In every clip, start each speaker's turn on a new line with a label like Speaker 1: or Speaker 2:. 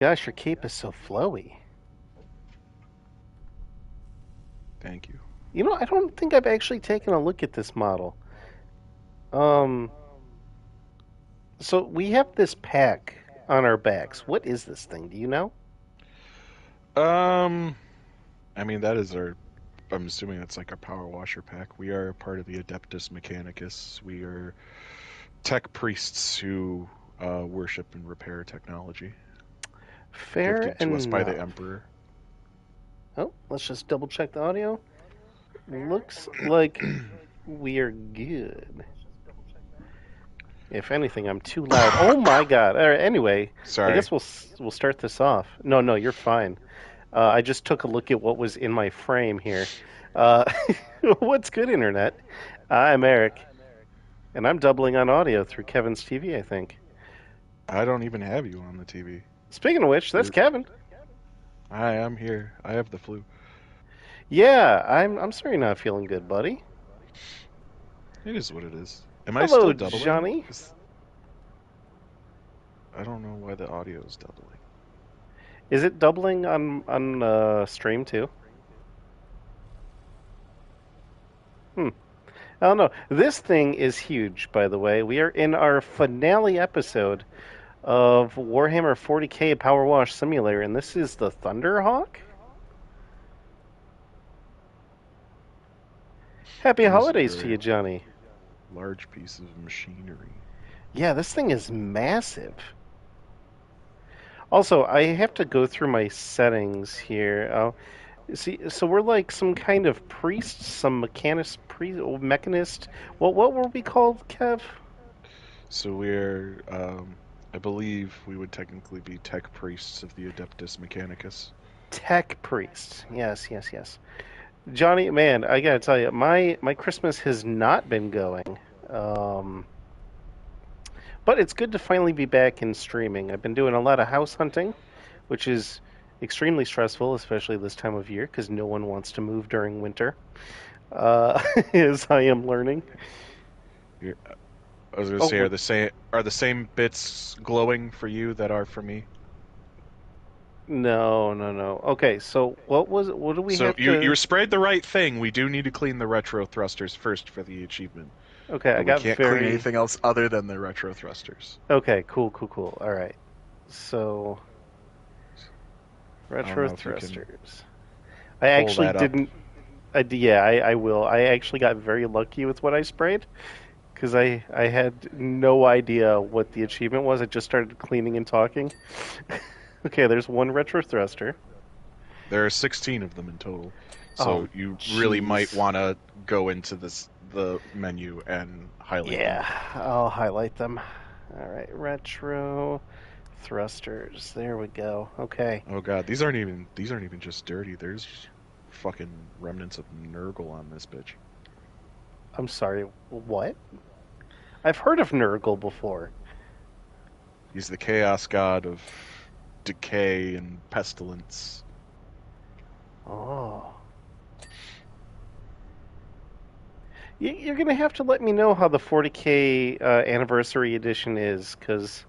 Speaker 1: Gosh, your cape is so flowy.
Speaker 2: Thank you.
Speaker 1: I don't think I've actually taken a look at this model. Um, so we have this pack on our backs. What is this thing? Do you know?
Speaker 2: Um, I mean that is our. I'm assuming that's like our power washer pack. We are part of the Adeptus Mechanicus. We are tech priests who worship and repair technology,
Speaker 1: Fair
Speaker 2: gifted to us by the
Speaker 1: enough.
Speaker 2: Emperor.
Speaker 1: Oh, let's just double check the audio. Looks like we are good. If anything, I'm too loud. Oh my god. All right, anyway, I
Speaker 2: Sorry.
Speaker 1: guess we'll start this off. No, no, you're fine. I just took a look at what was in my frame here. Uh, what's good, internet? I'm Eric, and I'm doubling on audio through Kevin's TV, I think.
Speaker 2: I don't even have you on the TV.
Speaker 1: Speaking of which, that's
Speaker 2: You're.
Speaker 1: Kevin.
Speaker 2: I am here. I have the flu.
Speaker 1: Yeah, I'm sorry you're not feeling good, buddy.
Speaker 2: It is what it is. Am I
Speaker 1: Hello,
Speaker 2: still doubling?
Speaker 1: Johnny.
Speaker 2: I don't know why the audio is doubling.
Speaker 1: Is it doubling on stream too? Hmm. I don't know. This thing is huge, by the way. We are in our finale episode of Warhammer 40K Power Wash Simulator, and this is the Thunderhawk. Happy
Speaker 2: It is a
Speaker 1: holidays to
Speaker 2: very
Speaker 1: you, Johnny.
Speaker 2: large piece of machinery.
Speaker 1: Yeah, this thing is massive. Also, I have to go through my settings here. See, so we're like some kind of priest, some mechanist. What were we called, Kev?
Speaker 2: So we're, I believe we would technically be tech priests of the Adeptus Mechanicus.
Speaker 1: Tech priest. Yes, yes, yes. Johnny, man, I gotta tell you, my Christmas has not been going. Um, but it's good to finally be back in streaming. I've been doing a lot of house hunting, which is extremely stressful, especially this time of year, because no one wants to move during winter. As I am learning.
Speaker 2: You're, I was gonna
Speaker 1: Oh,
Speaker 2: say, are the same bits glowing for you that are for me?
Speaker 1: no, no, no. Okay, so what was it? What do we
Speaker 2: So
Speaker 1: have
Speaker 2: you
Speaker 1: to?
Speaker 2: sprayed the right thing. We do need to clean the retro thrusters first for the achievement,
Speaker 1: Okay, I
Speaker 2: but we
Speaker 1: got
Speaker 2: can't clean
Speaker 1: very.
Speaker 2: anything else other than the retro thrusters.
Speaker 1: Okay, cool, cool, cool. All right. So
Speaker 2: I don't
Speaker 1: retro
Speaker 2: know if you can
Speaker 1: thrusters. I
Speaker 2: pull
Speaker 1: actually
Speaker 2: that up.
Speaker 1: didn't. Yeah, I will. I actually got very lucky with what I sprayed because I had no idea what the achievement was. I just started cleaning and talking. Okay, there's one retro thruster.
Speaker 2: There are 16 of them in total.
Speaker 1: Oh,
Speaker 2: So you really might
Speaker 1: jeez.
Speaker 2: want to go into the menu and highlight them.
Speaker 1: Yeah, I'll highlight them. All right, retro thrusters. There we go. Okay.
Speaker 2: Oh god, these aren't even just dirty. There's fucking remnants of Nurgle on this bitch.
Speaker 1: I'm sorry. What? I've heard of Nurgle before.
Speaker 2: He's the chaos god of decay and pestilence.
Speaker 1: Oh. You're going to have to let me know how the 40K anniversary edition is, because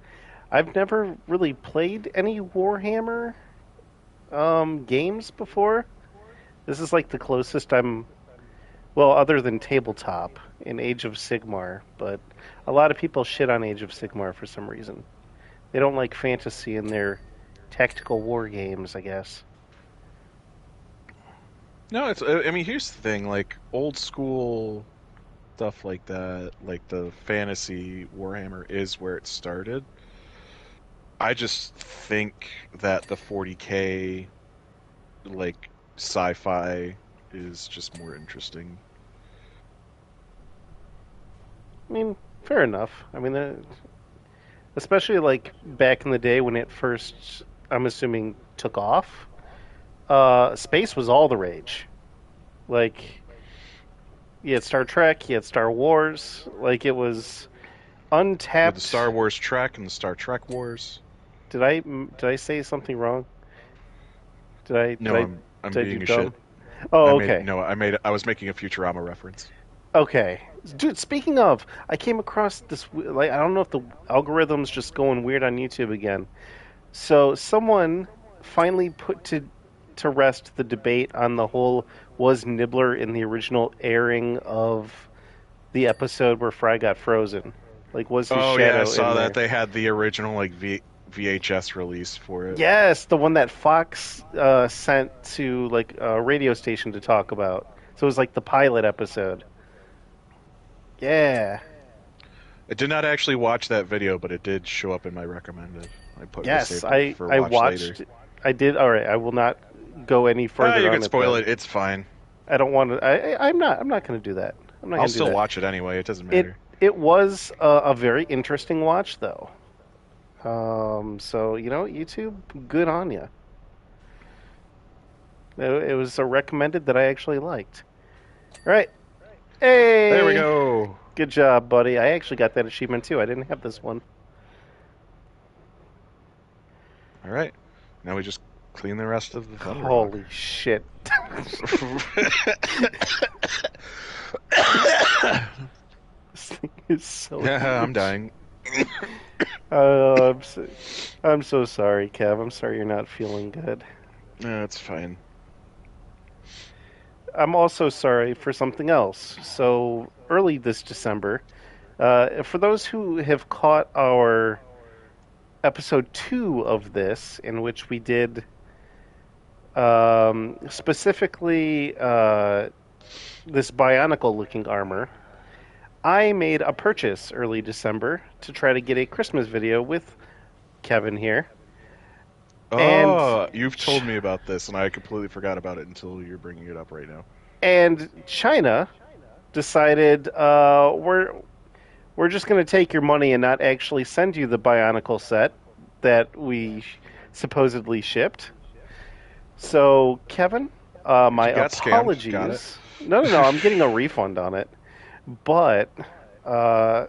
Speaker 1: I've never really played any Warhammer games before. This is like the closest well, other than tabletop in Age of Sigmar, but a lot of people shit on Age of Sigmar for some reason. They don't like fantasy in their tactical war games, I guess.
Speaker 2: No, I mean, here's the thing, like old school stuff like that, like the fantasy Warhammer is where it started. I just think that the 40K like sci-fi is just more interesting.
Speaker 1: I mean, fair enough. I mean, especially like back in the day when it first, I'm assuming, took off. Space was all the rage. Like, you had Star Trek, you had Star Wars. Like, it was
Speaker 2: With the
Speaker 1: untapped.
Speaker 2: Star Wars Trek and the Star Trek Wars.
Speaker 1: Did I say something wrong? Did I did
Speaker 2: No,
Speaker 1: I
Speaker 2: I'm
Speaker 1: did I do
Speaker 2: being a shit.
Speaker 1: dumb? Oh, okay.
Speaker 2: I was making a Futurama reference.
Speaker 1: Okay. Dude, speaking of, I came across this. Like, I don't know if the algorithm's just going weird on YouTube again, So someone finally put to rest the debate on the whole was Nibbler in the original airing of the episode where Fry got frozen? Like, was his
Speaker 2: Oh yeah, I
Speaker 1: shadow in
Speaker 2: saw that
Speaker 1: there?
Speaker 2: they had the original like VHS release for it.
Speaker 1: Yes, the one that Fox sent to like a radio station to talk about. So it was like the pilot episode. Yeah.
Speaker 2: I did not actually watch that video, but it did show up in my recommended. I
Speaker 1: Yes,
Speaker 2: saved it for
Speaker 1: I
Speaker 2: watch later.
Speaker 1: watched. I did. All right, I will not go any
Speaker 2: Ah,
Speaker 1: further
Speaker 2: you
Speaker 1: on
Speaker 2: can
Speaker 1: it
Speaker 2: spoil
Speaker 1: then.
Speaker 2: it. It's fine.
Speaker 1: I don't want to. I'm not going to do that. I'm not
Speaker 2: I'll
Speaker 1: going to do
Speaker 2: still
Speaker 1: that.
Speaker 2: watch it anyway. It doesn't
Speaker 1: It
Speaker 2: matter.
Speaker 1: it was a very interesting watch though. So YouTube, good on you. It was a recommended that I actually liked. All right.
Speaker 2: There we
Speaker 1: Hey,
Speaker 2: go.
Speaker 1: good job, buddy. I actually got that achievement too. I didn't have this one.
Speaker 2: All right. Now we just clean the rest of the Thunder Rock.
Speaker 1: Holy shit. This thing is so
Speaker 2: Yeah, I'm
Speaker 1: huge.
Speaker 2: dying.
Speaker 1: I'm so sorry, Kev. I'm sorry you're not feeling good.
Speaker 2: No, it's fine.
Speaker 1: I'm also sorry for something else. So early this December, for those who have caught our episode 2 of this, in which we did specifically this bionicle looking armor, I made a purchase early December to try to get a Christmas video with Kevin here. And
Speaker 2: Oh, you've told me about this, and I completely forgot about it until you're bringing it up right now.
Speaker 1: China decided we're just going to take your money and not actually send you the Bionicle set that we supposedly shipped. So, Kevin, my
Speaker 2: You got scammed. Got it.
Speaker 1: apologies. No, I'm getting a refund on it. But, uh,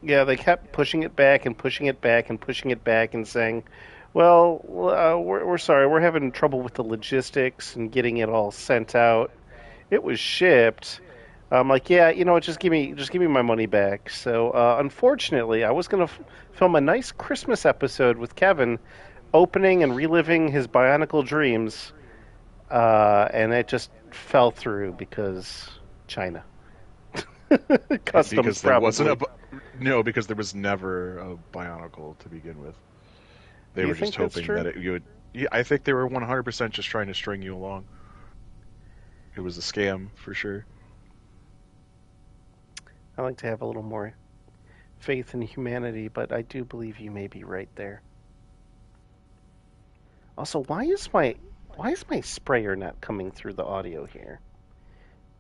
Speaker 1: yeah, they kept pushing it back and pushing it back and pushing it back and saying, well, we're sorry, we're having trouble with the logistics and getting it all sent out. It was shipped. I'm like, yeah, just give me my money back. So, unfortunately, I was gonna film a nice Christmas episode with Kevin, opening and reliving his Bionicle dreams, and it just fell through because China customs
Speaker 2: Because there wasn't
Speaker 1: probably.
Speaker 2: no, because there was never a Bionicle to begin with. They
Speaker 1: Do you
Speaker 2: were just
Speaker 1: think that's
Speaker 2: hoping that
Speaker 1: true?
Speaker 2: you would. Yeah, I think they were 100% just trying to string you along. It was a scam for sure.
Speaker 1: I like to have a little more faith in humanity, but I do believe you may be right there. Also, why is my sprayer not coming through the audio here?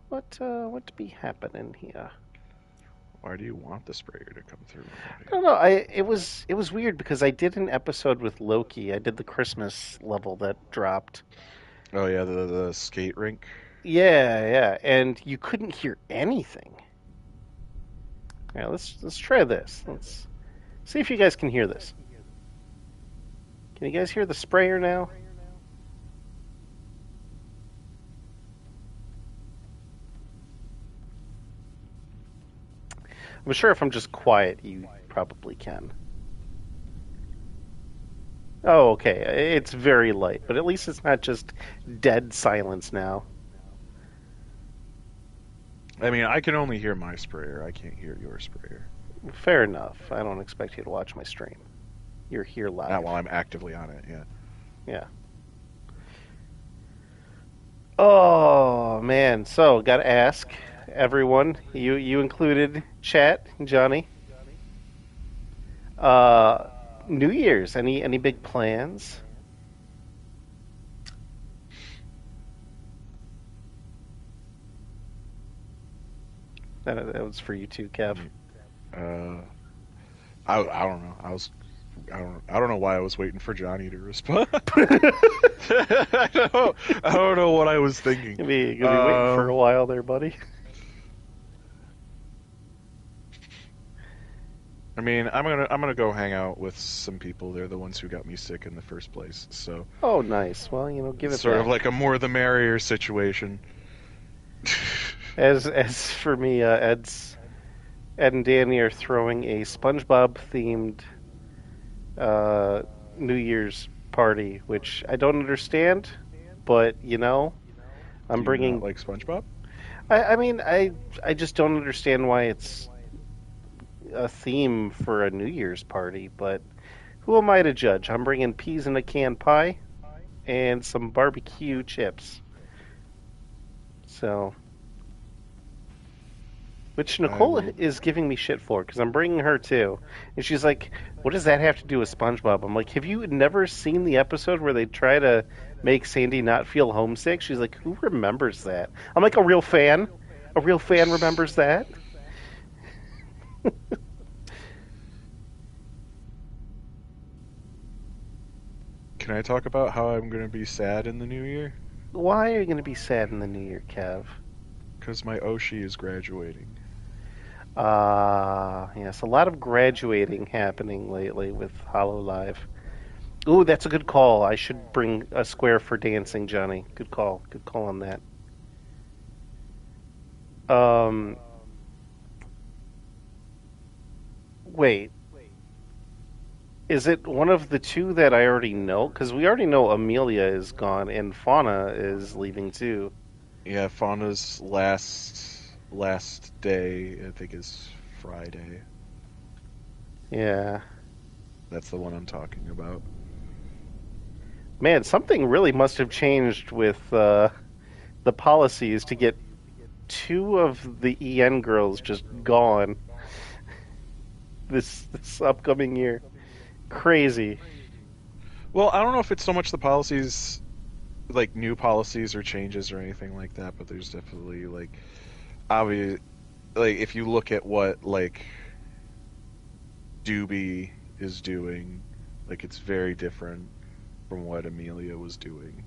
Speaker 1: What be happening here?
Speaker 2: Why do you want the sprayer to come through on
Speaker 1: I
Speaker 2: audio?
Speaker 1: don't know. It was weird because I did an episode with Loki. I did the Christmas level that dropped.
Speaker 2: Oh yeah, the skate rink.
Speaker 1: Yeah, and you couldn't hear anything. Yeah, let's try this. Let's see if you guys can hear this. Can you guys hear the sprayer now? I'm sure if I'm just quiet, you probably can. Oh, okay. It's very light, but at least it's not just dead silence now.
Speaker 2: I mean, I can only hear my sprayer. I can't hear your sprayer.
Speaker 1: Fair enough. I don't expect you to watch my stream. You're here
Speaker 2: Not
Speaker 1: live.
Speaker 2: while I'm actively on it. Yeah.
Speaker 1: Yeah. Oh man. So, gotta ask everyone, you included, chat, Johnny. Uh, New Year's. Any big plans? That was for you too, Kev.
Speaker 2: Uh, I don't know. I don't know why I was waiting for Johnny to respond. I don't know what I was thinking.
Speaker 1: Gonna be waiting for a
Speaker 2: Um,
Speaker 1: while there, buddy.
Speaker 2: I mean, I'm gonna go hang out with some people. They're the ones who got me sick in the first place. So
Speaker 1: Oh, nice. Well, give
Speaker 2: it's
Speaker 1: it
Speaker 2: sort of like
Speaker 1: back.
Speaker 2: a more the merrier situation.
Speaker 1: As for me, Ed and Danny are throwing a SpongeBob themed uh, New Year's party, which I don't understand, but I'm
Speaker 2: Do you not
Speaker 1: bringing.
Speaker 2: like SpongeBob?
Speaker 1: I mean, I just don't understand why it's a theme for a New Year's party, but who am I to judge? I'm bringing peas in a can pie and some barbecue chips. So, which
Speaker 2: I
Speaker 1: Nicole
Speaker 2: will.
Speaker 1: is giving me shit for because I'm bringing her too, and she's like, "What does that have to do with SpongeBob?" I'm like, "Have you never seen the episode where they try to make Sandy not feel homesick?" She's like, "Who remembers that?" I'm like, "A real fan. A real fan remembers that."
Speaker 2: Can I talk about how I'm going to be sad in the new year?
Speaker 1: Why are you going to be sad in the new year, Kev?
Speaker 2: Because my Oshi is graduating.
Speaker 1: Yes, a lot of graduating happening lately with Hollow Live. Ooh, that's a good call. I should bring a square for dancing, Johnny. Good call. Good call on that. Um, wait, is it one of the two that I already know? Because we already know Amelia is gone and Fauna is leaving too.
Speaker 2: Yeah, Fauna's last day, I think, is Friday.
Speaker 1: Yeah.
Speaker 2: That's the one I'm talking about.
Speaker 1: Man, something really must have changed with the policies to get two of the EN girls just gone this upcoming year. Crazy.
Speaker 2: Well, I don't know if it's so much the policies, like new policies or changes or anything like that, but there's definitely like obvious, like if you look at what like Doobie is doing, like it's very different from what Amelia was doing.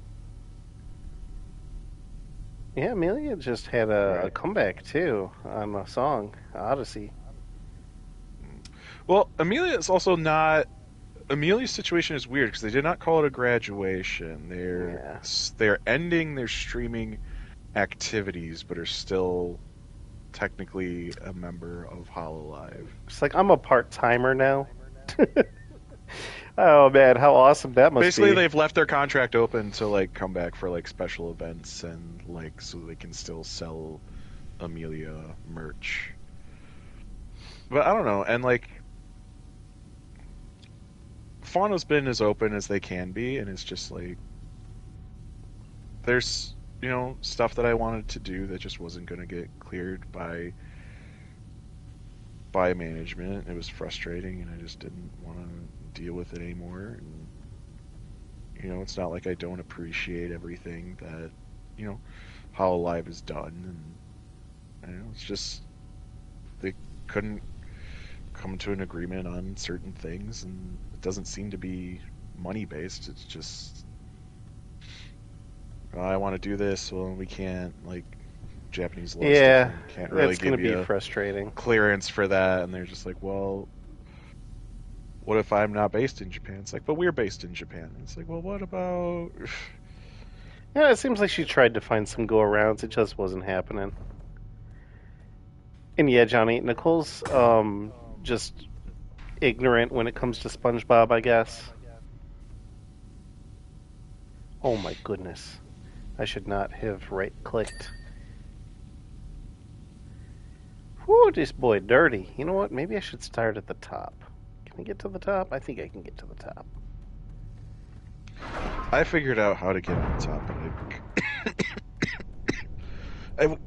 Speaker 1: Yeah, Amelia just had a
Speaker 2: Right.
Speaker 1: comeback too on a song, Odyssey.
Speaker 2: Well, Amelia is also not. Amelia's situation is weird because they did not call it a graduation.
Speaker 1: Yeah.
Speaker 2: They're ending their streaming activities, but are still technically a member of Hololive.
Speaker 1: It's like I'm a part timer now. Oh man, how awesome that must
Speaker 2: Basically,
Speaker 1: be.
Speaker 2: they've left their contract open to like come back for like special events and like so they can still sell Amelia merch. But I don't know, and like Fauna's been as open as they can be, and it's just like there's stuff that I wanted to do that just wasn't going to get cleared by management. It was frustrating, and I just didn't want to deal with it anymore. And it's not like I don't appreciate everything that how Live is done, and it's just they couldn't come to an agreement on certain things, and it doesn't seem to be money based. It's just I want to do this. Well, we can't. Like Japanese laws
Speaker 1: Yeah,
Speaker 2: different. Can't really
Speaker 1: that's gonna
Speaker 2: give
Speaker 1: be
Speaker 2: you
Speaker 1: frustrating.
Speaker 2: clearance for that. And they're just like, well, what if I'm not based in Japan? It's like, but we're based in Japan. And it's like, well, what about?
Speaker 1: Yeah, it seems like she tried to find some go arounds. It just wasn't happening. And yeah, Johnny, Nicole's just ignorant when it comes to SpongeBob, I guess. Oh my goodness. I should not have right clicked. Whew, this boy dirty. You know what? Maybe I should start at the top. Can I get to the top? I think I can get to the top.
Speaker 2: I figured out how to get on top, but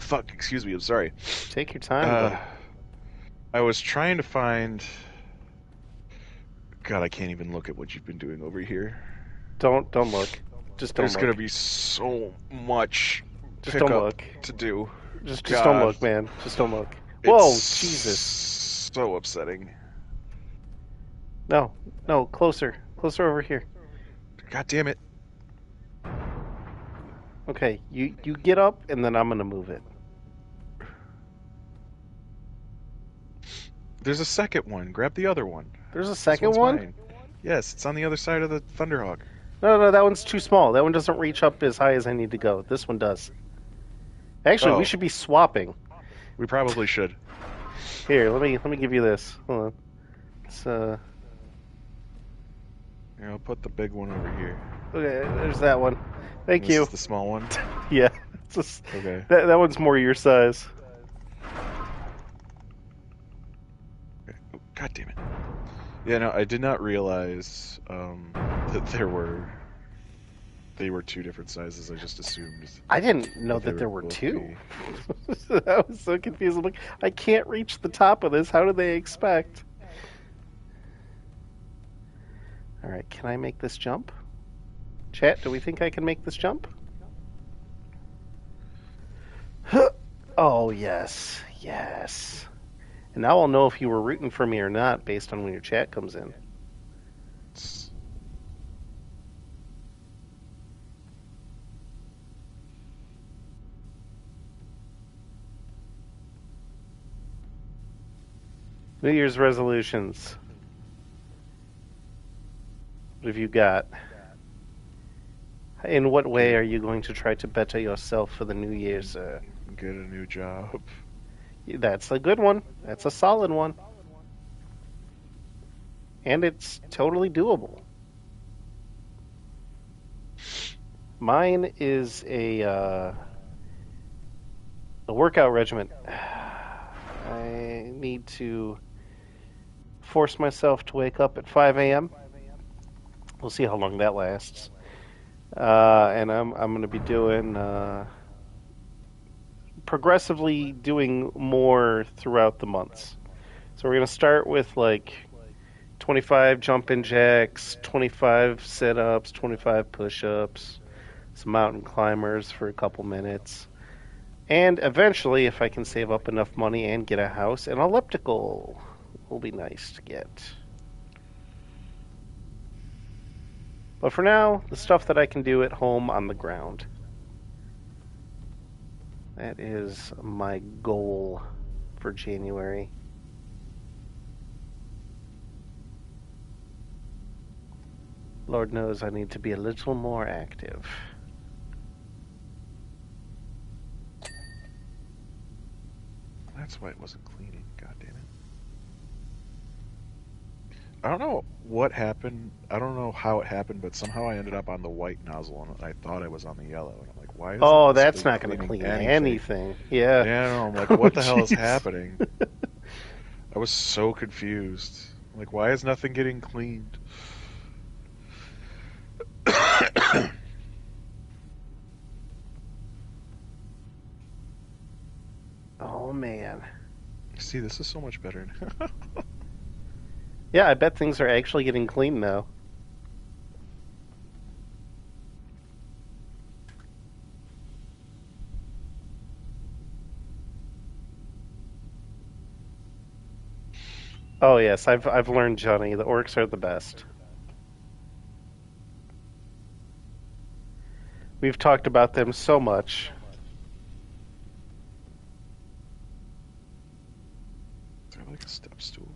Speaker 2: fuck. Excuse me. I'm sorry.
Speaker 1: Take your time,
Speaker 2: Uh,
Speaker 1: buddy.
Speaker 2: I was trying to find. God, I can't even look at what you've been doing over here.
Speaker 1: Don't look. Just don't
Speaker 2: There's gonna
Speaker 1: look.
Speaker 2: be so much
Speaker 1: Just don't
Speaker 2: pickup
Speaker 1: look.
Speaker 2: to do.
Speaker 1: Just don't
Speaker 2: God,
Speaker 1: look, man. Just don't look.
Speaker 2: it's
Speaker 1: Whoa, Jesus.
Speaker 2: so upsetting.
Speaker 1: No, no, closer. Closer over here.
Speaker 2: God damn it.
Speaker 1: Okay, you get up and then I'm gonna move it.
Speaker 2: There's a second one. Grab the other one.
Speaker 1: There's a
Speaker 2: This
Speaker 1: second
Speaker 2: one's
Speaker 1: one?
Speaker 2: mine. Yes, it's on the other side of the Thunderhawk.
Speaker 1: No, no, that one's too small. That one doesn't reach up as high as I need to go. This one does. Actually, we
Speaker 2: Oh,
Speaker 1: should be swapping.
Speaker 2: we probably should.
Speaker 1: Here, let me give you this. Hold on. It's
Speaker 2: I'll put the big one over here.
Speaker 1: Okay, there's that one.
Speaker 2: And
Speaker 1: Thank
Speaker 2: this
Speaker 1: you.
Speaker 2: is the small one.
Speaker 1: Yeah, it's just,
Speaker 2: Okay.
Speaker 1: that one's more your size.
Speaker 2: Okay. Oh, God damn it. Yeah, no, I did not realize that they were two different sizes. I just assumed
Speaker 1: I didn't know
Speaker 2: that they
Speaker 1: that there
Speaker 2: would
Speaker 1: were
Speaker 2: both
Speaker 1: two.
Speaker 2: be.
Speaker 1: I was so confused. I'm like, I can't reach the top of this. How do they expect? All right, can I make this jump? Chat, do we think I can make this jump? Oh, yes. Yes. And now I'll know if you were rooting for me or not based on when your chat comes in.
Speaker 2: It's-
Speaker 1: New Year's resolutions. What have you got? In what way
Speaker 2: Get
Speaker 1: are you going to try to better yourself for the new year, sir?
Speaker 2: get a new job.
Speaker 1: That's a good one. That's a solid one. And it's totally doable. Mine is a workout regimen. I need to force myself to wake up at 5 a.m. We'll see how long that lasts. And I'm going to be doing progressively doing more throughout the months. So we're going to start with like 25 jumping jacks, 25 sit ups, 25 push ups, some mountain climbers for a couple minutes. And eventually, if I can save up enough money and get a house, an elliptical will be nice to get. But for now, the stuff that I can do at home on the ground. That is my goal for January. Lord knows I need to be a little more active.
Speaker 2: That's why it wasn't cleaning. God damn it. I don't know what happened. I don't know how it happened, but somehow I ended up on the white nozzle and I thought I was on the yellow. And I'm like, why isn't
Speaker 1: Oh,
Speaker 2: this
Speaker 1: that's
Speaker 2: thing
Speaker 1: not going to
Speaker 2: cleaning
Speaker 1: clean
Speaker 2: anything?
Speaker 1: anything. Yeah.
Speaker 2: Yeah, I don't know. I'm like,
Speaker 1: Oh,
Speaker 2: what the hell is
Speaker 1: jeez.
Speaker 2: happening? I was so confused. I'm like, why is nothing getting cleaned?
Speaker 1: Oh, man.
Speaker 2: See, this is so much better now.
Speaker 1: Yeah, I bet things are actually getting clean now. Oh, yes, I've learned, Johnny. The orcs are the best. We've talked about them so much.
Speaker 2: Is there like a step stool?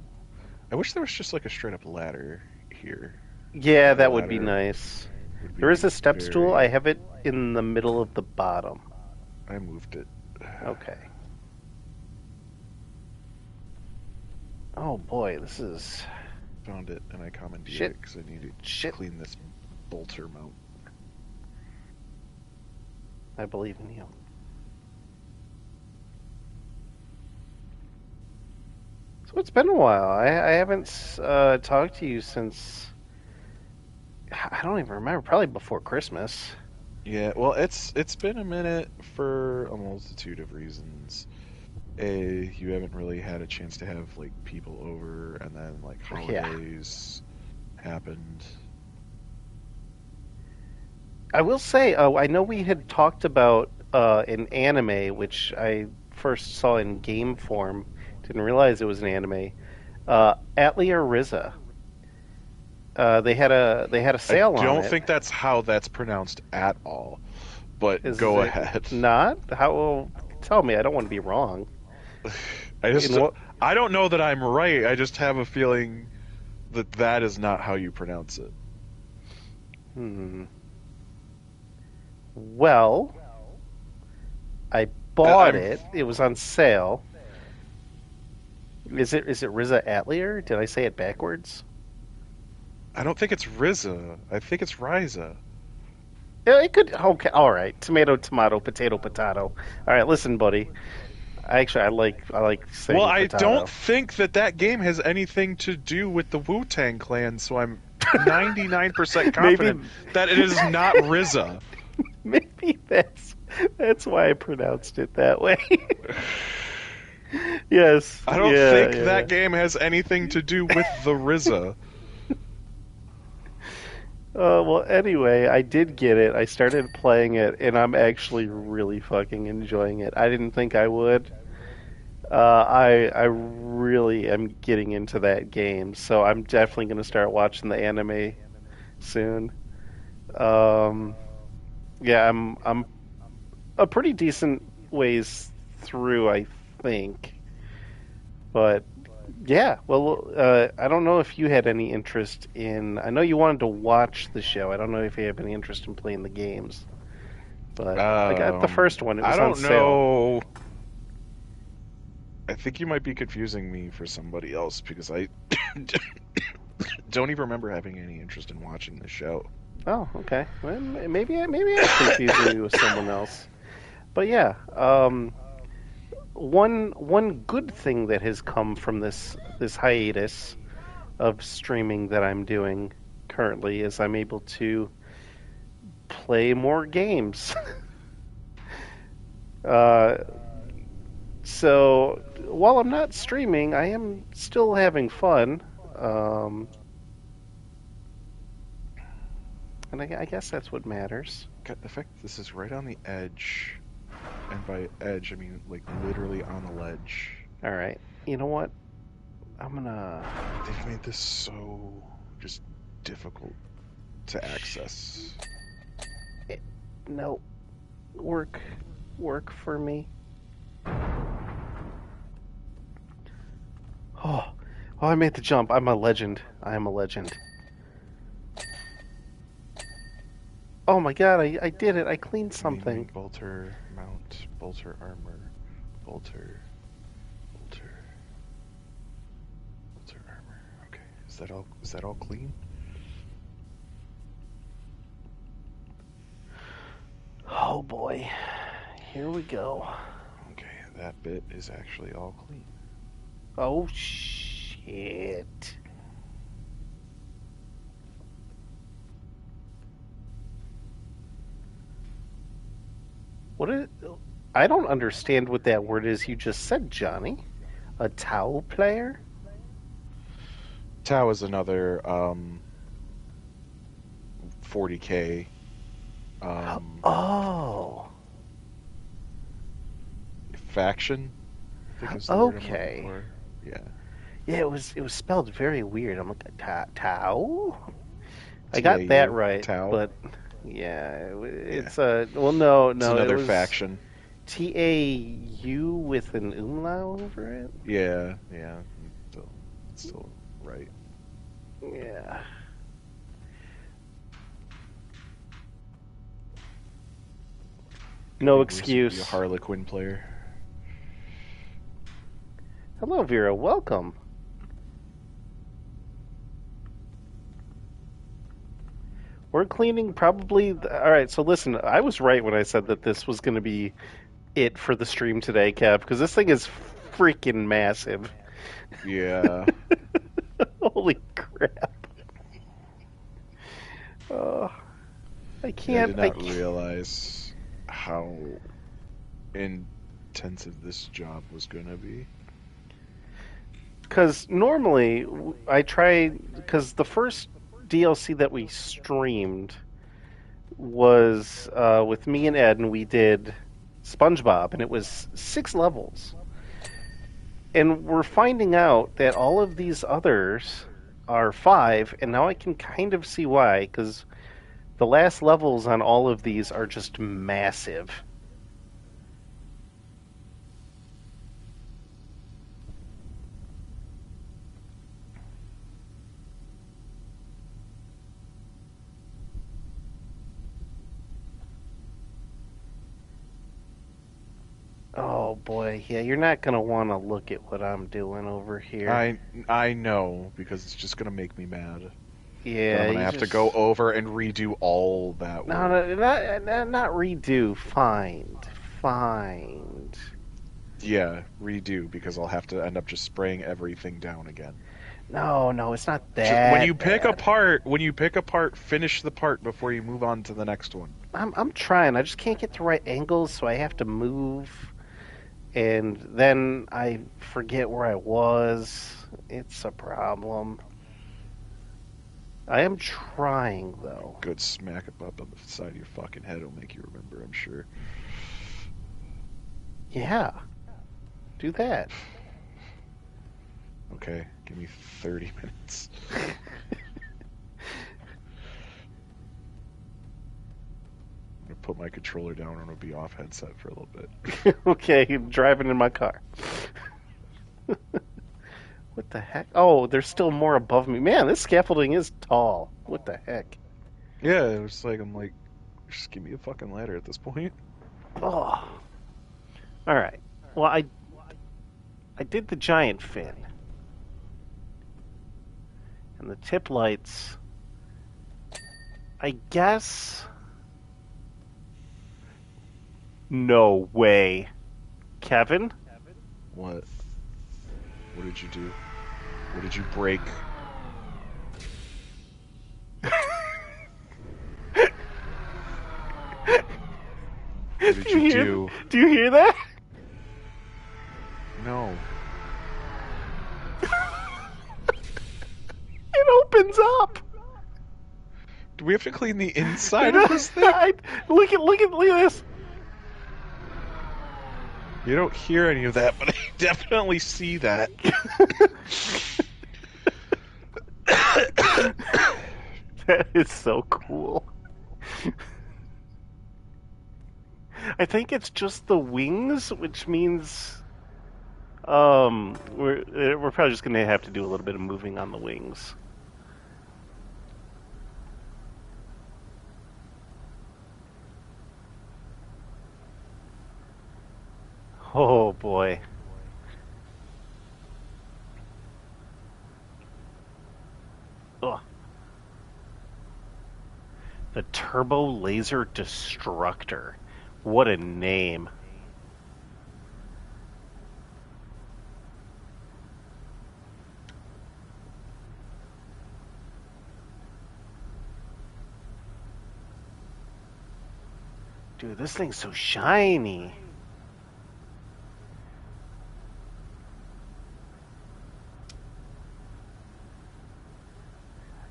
Speaker 2: I wish there was just like a straight up ladder here.
Speaker 1: Yeah,
Speaker 2: Like a
Speaker 1: that would be
Speaker 2: ladder
Speaker 1: nice.
Speaker 2: would
Speaker 1: There is
Speaker 2: be
Speaker 1: a step stool. I
Speaker 2: very.
Speaker 1: have it in the middle of the bottom.
Speaker 2: I moved it.
Speaker 1: Okay. Oh boy, this is
Speaker 2: Found it and I commandeered
Speaker 1: shit,
Speaker 2: it because I need to
Speaker 1: shit.
Speaker 2: clean this bolter mount.
Speaker 1: I believe in you. So it's been a while. I haven't talked to you since I don't even remember. Probably before Christmas.
Speaker 2: Yeah, well, it's been a minute for a multitude of reasons. You haven't really had a chance to have like people over, and then like
Speaker 1: Yeah.
Speaker 2: holidays happened.
Speaker 1: I will say, I know we had talked about an anime, which I first saw in game form. Didn't realize it was an anime. Atelier Riza. They had a
Speaker 2: I
Speaker 1: sale on
Speaker 2: don't
Speaker 1: it.
Speaker 2: think that's how that's pronounced at all, but
Speaker 1: Is
Speaker 2: go
Speaker 1: it
Speaker 2: ahead.
Speaker 1: not? How? Well, tell me. I don't want to be wrong.
Speaker 2: I
Speaker 1: In
Speaker 2: just
Speaker 1: what?
Speaker 2: I don't know that I'm right. I just have a feeling that that is not how you pronounce it.
Speaker 1: Hmm. Well, I bought
Speaker 2: I'm
Speaker 1: it. It was on sale. Is it Riza Atelier? Did I say it backwards?
Speaker 2: I don't think it's Riza. I think it's Riza.
Speaker 1: Yeah, it could. Okay, all right. Tomato, tomato, potato, potato. All right, listen, buddy. I like
Speaker 2: Well,
Speaker 1: saying
Speaker 2: I don't
Speaker 1: potato.
Speaker 2: think that game has anything to do with the Wu-Tang Clan, so I'm 99%
Speaker 1: maybe
Speaker 2: confident that it is not Riza.
Speaker 1: maybe that's why I pronounced it that way. Yes.
Speaker 2: I don't
Speaker 1: Yeah.
Speaker 2: think
Speaker 1: Yeah.
Speaker 2: that game has anything to do with the Riza.
Speaker 1: Well, anyway, I did get it. I started playing it, and I'm actually really fucking enjoying it. I didn't think I would. I really am getting into that game, so I'm definitely going to start watching the anime soon. Um, yeah, I'm a pretty decent ways through, I think. But yeah, well, I don't know if you had any interest in. I know you wanted to watch the show. I don't know if you have any interest in playing the games, but I got the
Speaker 2: Um,
Speaker 1: first one. It
Speaker 2: I
Speaker 1: was on
Speaker 2: don't
Speaker 1: sale.
Speaker 2: know. I think you might be confusing me for somebody else because I don't even remember having any interest in watching the show.
Speaker 1: Oh, okay. Well, maybe I'm confusing you with someone else. But yeah, one good thing that has come from this hiatus of streaming that I'm doing currently is I'm able to play more games. uh, so while I'm not streaming, I am still having fun. Um, and I guess that's what matters.
Speaker 2: God, the fact that this is right on the edge, and by edge I mean like literally on the ledge.
Speaker 1: All right. You know what? I'm gonna.
Speaker 2: They've made this so just difficult to access.
Speaker 1: No, work, work for me. Oh, oh! I made the jump. I'm a legend. I am a legend. Oh my god! I did it. I cleaned
Speaker 2: Mainline
Speaker 1: something.
Speaker 2: bolter, mount, bolter armor, bolter, bolter, bolter armor. Okay, is that all? Is that all clean?
Speaker 1: Oh boy. Here we go.
Speaker 2: Okay, that bit is actually all clean.
Speaker 1: Oh shit. What is? I don't understand what that word is you just said, Johnny. A towel player?
Speaker 2: 40K
Speaker 1: Oh.
Speaker 2: faction, I think is the word I'm looking
Speaker 1: Okay.
Speaker 2: for. Yeah.
Speaker 1: Yeah, it was spelled very weird. I'm like towel. I got that
Speaker 2: TAU,
Speaker 1: right,
Speaker 2: Tau.
Speaker 1: but yeah,
Speaker 2: Yeah.
Speaker 1: it's well, no,
Speaker 2: It's
Speaker 1: no, it
Speaker 2: another
Speaker 1: was
Speaker 2: faction.
Speaker 1: TAU with an umlaut over it.
Speaker 2: Yeah, yeah. It's still right.
Speaker 1: Yeah.
Speaker 2: Could
Speaker 1: No
Speaker 2: be worse. You could be a
Speaker 1: excuse.
Speaker 2: Harlequin player.
Speaker 1: Hello, Vera. Welcome. We're cleaning probably. All right, so listen, I was right when I said that this was going to be it for the stream today, Kev, because this thing is freaking massive.
Speaker 2: Yeah.
Speaker 1: Holy crap. Oh, I
Speaker 2: Yeah, I
Speaker 1: can't.
Speaker 2: did
Speaker 1: I
Speaker 2: not
Speaker 1: can't.
Speaker 2: realize how intensive this job was gonna be.
Speaker 1: Because normally I try. Because the first DLC that we streamed was with me and Ed, and we did SpongeBob, and it was 6 levels. And we're finding out that all of these others are 5, and now I can kind of see why, because the last levels on all of these are just massive. Oh boy, yeah, you're not gonna want to look at what I'm doing over here.
Speaker 2: I I know because it's just gonna make me mad. Then I'm
Speaker 1: Yeah,
Speaker 2: gonna
Speaker 1: you
Speaker 2: have to
Speaker 1: just
Speaker 2: go over and redo all that
Speaker 1: no,
Speaker 2: work.
Speaker 1: no, not redo. Find.
Speaker 2: Yeah, redo because I'll have to end up just spraying everything down again.
Speaker 1: No, no, it's not
Speaker 2: Just
Speaker 1: that bad.
Speaker 2: when you pick a part, finish the part before you move on to the next one.
Speaker 1: I'm trying. I just can't get the right angles, so I have to move, and then I forget where I was. It's a problem. I am trying though.
Speaker 2: Good smack up on the side of your fucking head will make you remember, I'm sure.
Speaker 1: Yeah, do that.
Speaker 2: Okay, give me 30 minutes. I'm gonna put my controller down and it'll be off headset for a little bit.
Speaker 1: Okay, I'm driving in my car. What the heck? Oh, there's still more above me. Man, this scaffolding is tall. What the heck?
Speaker 2: Yeah, it was like I'm like, just give me a fucking ladder at this point.
Speaker 1: Oh, all right. Well, I did the giant fin and the tip lights. I guess. No way, Kevin.
Speaker 2: What? What did you do? What did you break? What
Speaker 1: Do
Speaker 2: did
Speaker 1: you
Speaker 2: you
Speaker 1: hear?
Speaker 2: do?
Speaker 1: Do you hear that?
Speaker 2: No.
Speaker 1: It opens up.
Speaker 2: Do we have to clean the inside of this thing?
Speaker 1: Look at this.
Speaker 2: You don't hear any of that, but I definitely see that.
Speaker 1: That is so cool. I think it's just the wings, which means we're probably just gonna have to do a little bit of moving on the wings. Oh boy. Ugh. The Turbo Laser Destructor. What a name. Dude, this thing's so shiny.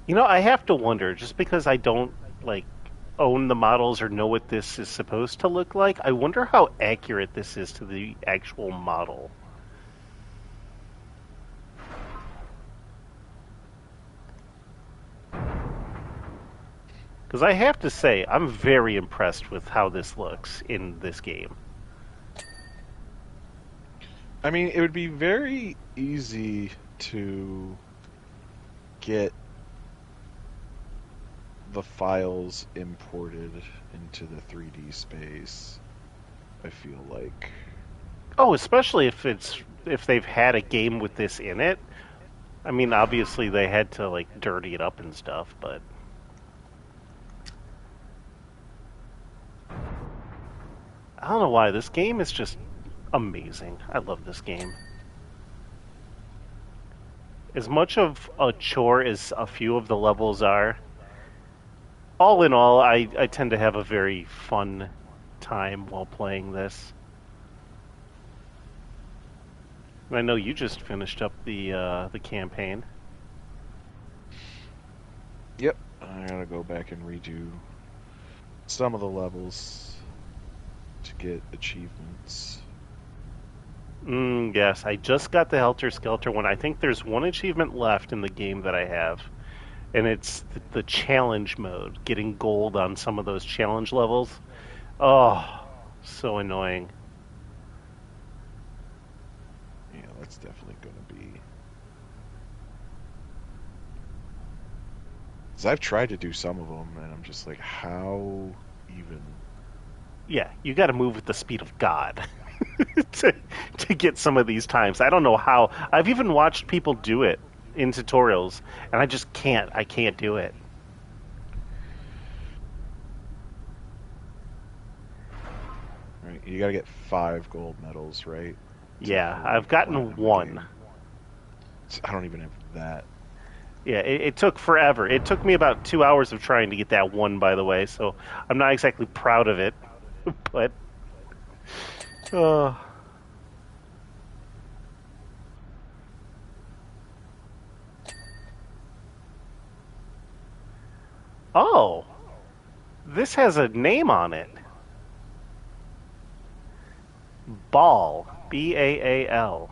Speaker 1: You know, I have to wonder, just because I don't like own the models or know what this is supposed to look like, I wonder how accurate this is to the actual model. Because I have to say, I'm very impressed with how this looks in this game.
Speaker 2: I mean, it would be very easy to get the files imported into the 3D space, I feel like.
Speaker 1: Oh, especially if they've had a game with this in it. I mean, obviously they had to like dirty it up and stuff, but I don't know why this game is just amazing. I love this game. As much of a chore as a few of the levels are, all in all, I tend to have a very fun time while playing this. And I know you just finished up the campaign.
Speaker 2: Yep. I gotta go back and redo some of the levels to get achievements.
Speaker 1: Yes, I just got the Helter Skelter one. I think there's one achievement left in the game that I have, and it's the challenge mode, getting gold on some of those challenge levels. Oh, so annoying.
Speaker 2: Yeah, that's definitely gonna be. Because I've tried to do some of them, and I'm just like, how even?
Speaker 1: Yeah, you got to move with the speed of God to to get some of these times. I don't know how. I've even watched people do it, in tutorials, and I just can't. I can't do it.
Speaker 2: Right? You got to get 5 gold medals, right, to
Speaker 1: Yeah,
Speaker 2: fully
Speaker 1: I've gotten
Speaker 2: platinum a
Speaker 1: one.
Speaker 2: game. I don't even have that.
Speaker 1: Yeah, it took forever. It took me about 2 hours of trying to get that one, by the way. So I'm not exactly proud of it, but uh, oh, this has a name on it. Ball, Baal.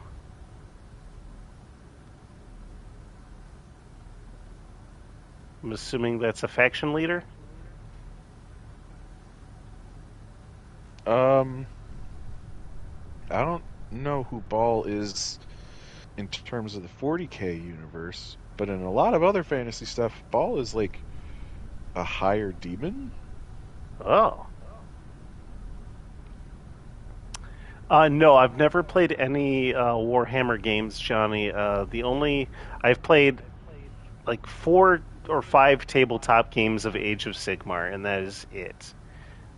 Speaker 1: I'm assuming that's a faction leader.
Speaker 2: Um, I don't know who Ball is in terms of the 40k universe, but in a lot of other fantasy stuff, Ball is like a higher demon.
Speaker 1: Oh, no, I've never played any Warhammer games, Johnny. The only I've played like 4 or 5 tabletop games of Age of Sigmar, and that is it.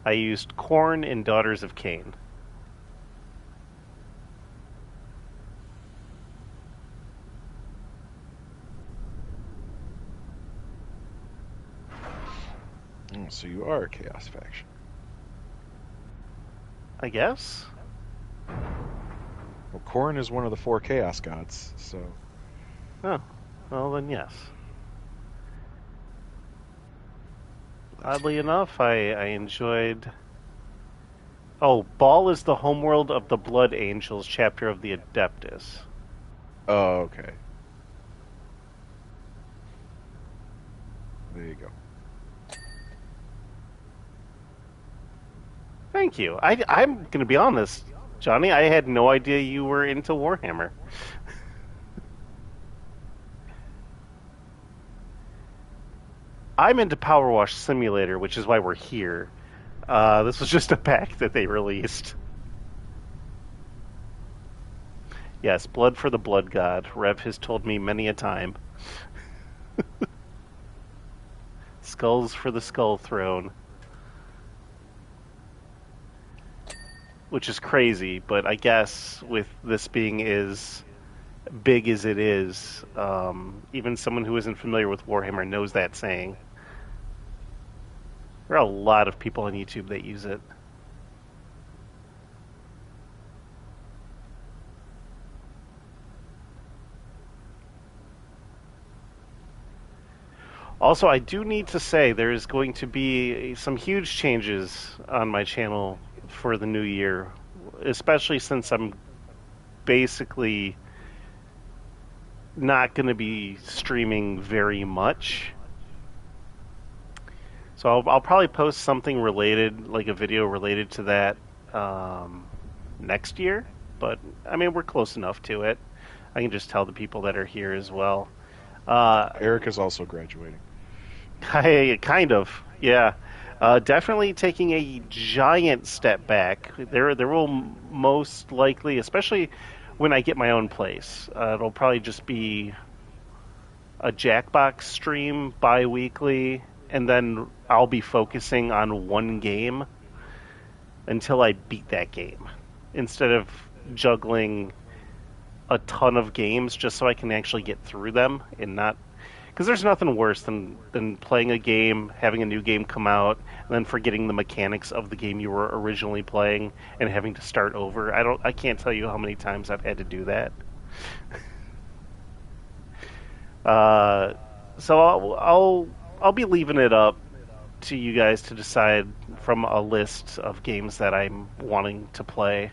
Speaker 1: I used Khorne and Daughters of Cain.
Speaker 2: Oh, so you are a chaos faction.
Speaker 1: I guess.
Speaker 2: Well, Khorne is one of the 4 chaos gods, so
Speaker 1: Oh, well then yes.
Speaker 2: that's
Speaker 1: Oddly enough, I enjoyed. Oh, Baal is the homeworld of the Blood Angels, chapter of the Adeptus.
Speaker 2: oh, okay. There you go.
Speaker 1: Thank you. I'm going to be honest, Johnny. I had no idea you were into Warhammer. I'm into Powerwash Simulator, which is why we're here. This was just a pack that they released. Yes, blood for the blood god. Rev has told me many a time. Skulls for the skull throne, which is crazy, but I guess with this being as big as it is, even someone who isn't familiar with Warhammer knows that saying. There are a lot of people on YouTube that use it. Also, I do need to say there is going to be some huge changes on my channel for the new year, especially since I'm basically not going to be streaming very much. So I'll probably post something related, like a video related to that, um, next year. But I mean, we're close enough to it. I can just tell the people that are here as well.
Speaker 2: Eric is also graduating.
Speaker 1: Kind of, yeah. Definitely taking a giant step back. There will most likely, especially when I get my own place, it'll probably just be a Jackbox stream bi-weekly, and then I'll be focusing on one game until I beat that game, instead of juggling a ton of games just so I can actually get through them and not because there's nothing worse than playing a game, having a new game come out, and then forgetting the mechanics of the game you were originally playing and having to start over. I can't tell you how many times I've had to do that. Uh, so I'll be leaving it up to you guys to decide from a list of games that I'm wanting to play.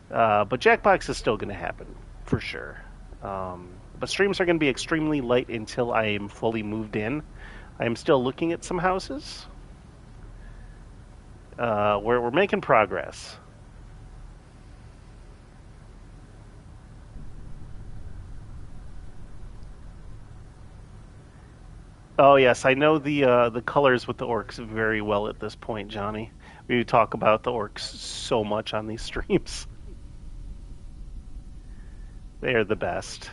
Speaker 1: But Jackbox is still going to happen for sure. But streams are going to be extremely late until I am fully moved in. I am still looking at some houses. We're making progress. Oh yes, I know the colors with the orcs very well at this point, Johnny. We talk about the orcs so much on these streams. They are the best.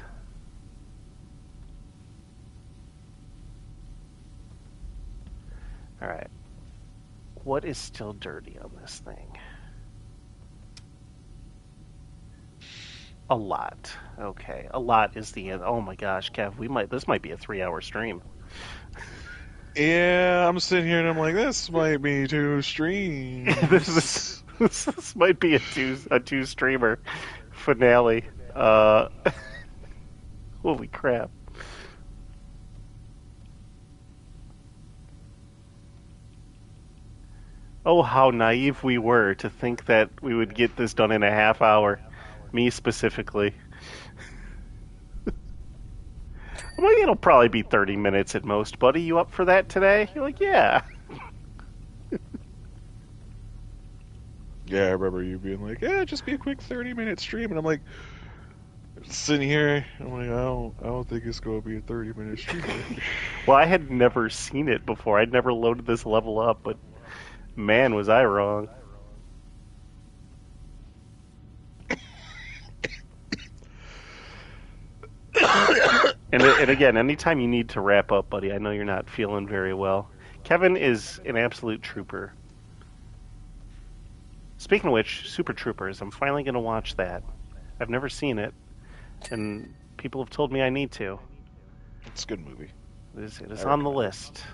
Speaker 1: All right. What is still dirty on this thing? A lot. Okay. A lot is the end. Oh my gosh, Kev, this might be a 3-hour stream.
Speaker 2: Yeah, I'm sitting here and I'm like, this might be two
Speaker 1: this, this
Speaker 2: streams.
Speaker 1: this might be a two streamer finale. Uh, holy crap! Oh, how naive we were to think that we would get this done in a half hour. Me specifically. I'm like, it'll probably be 30 minutes at most, buddy. You up for that today? You're like, yeah.
Speaker 2: Yeah, I remember you being like, yeah, just be a quick 30-minute stream. And I'm like, sitting here, I'm like, I don't think it's going to be a 30-minute stream.
Speaker 1: Well, I had never seen it before. I'd never loaded this level up, but man, was I wrong. And again, anytime you need to wrap up, buddy, I know you're not feeling very well. Kevin is an absolute trooper. Speaking of which, Super Troopers, I'm finally going to watch that. I've never seen it, and people have told me I need to.
Speaker 2: It's a good movie.
Speaker 1: It is
Speaker 2: I
Speaker 1: on the
Speaker 2: recommend it.
Speaker 1: list.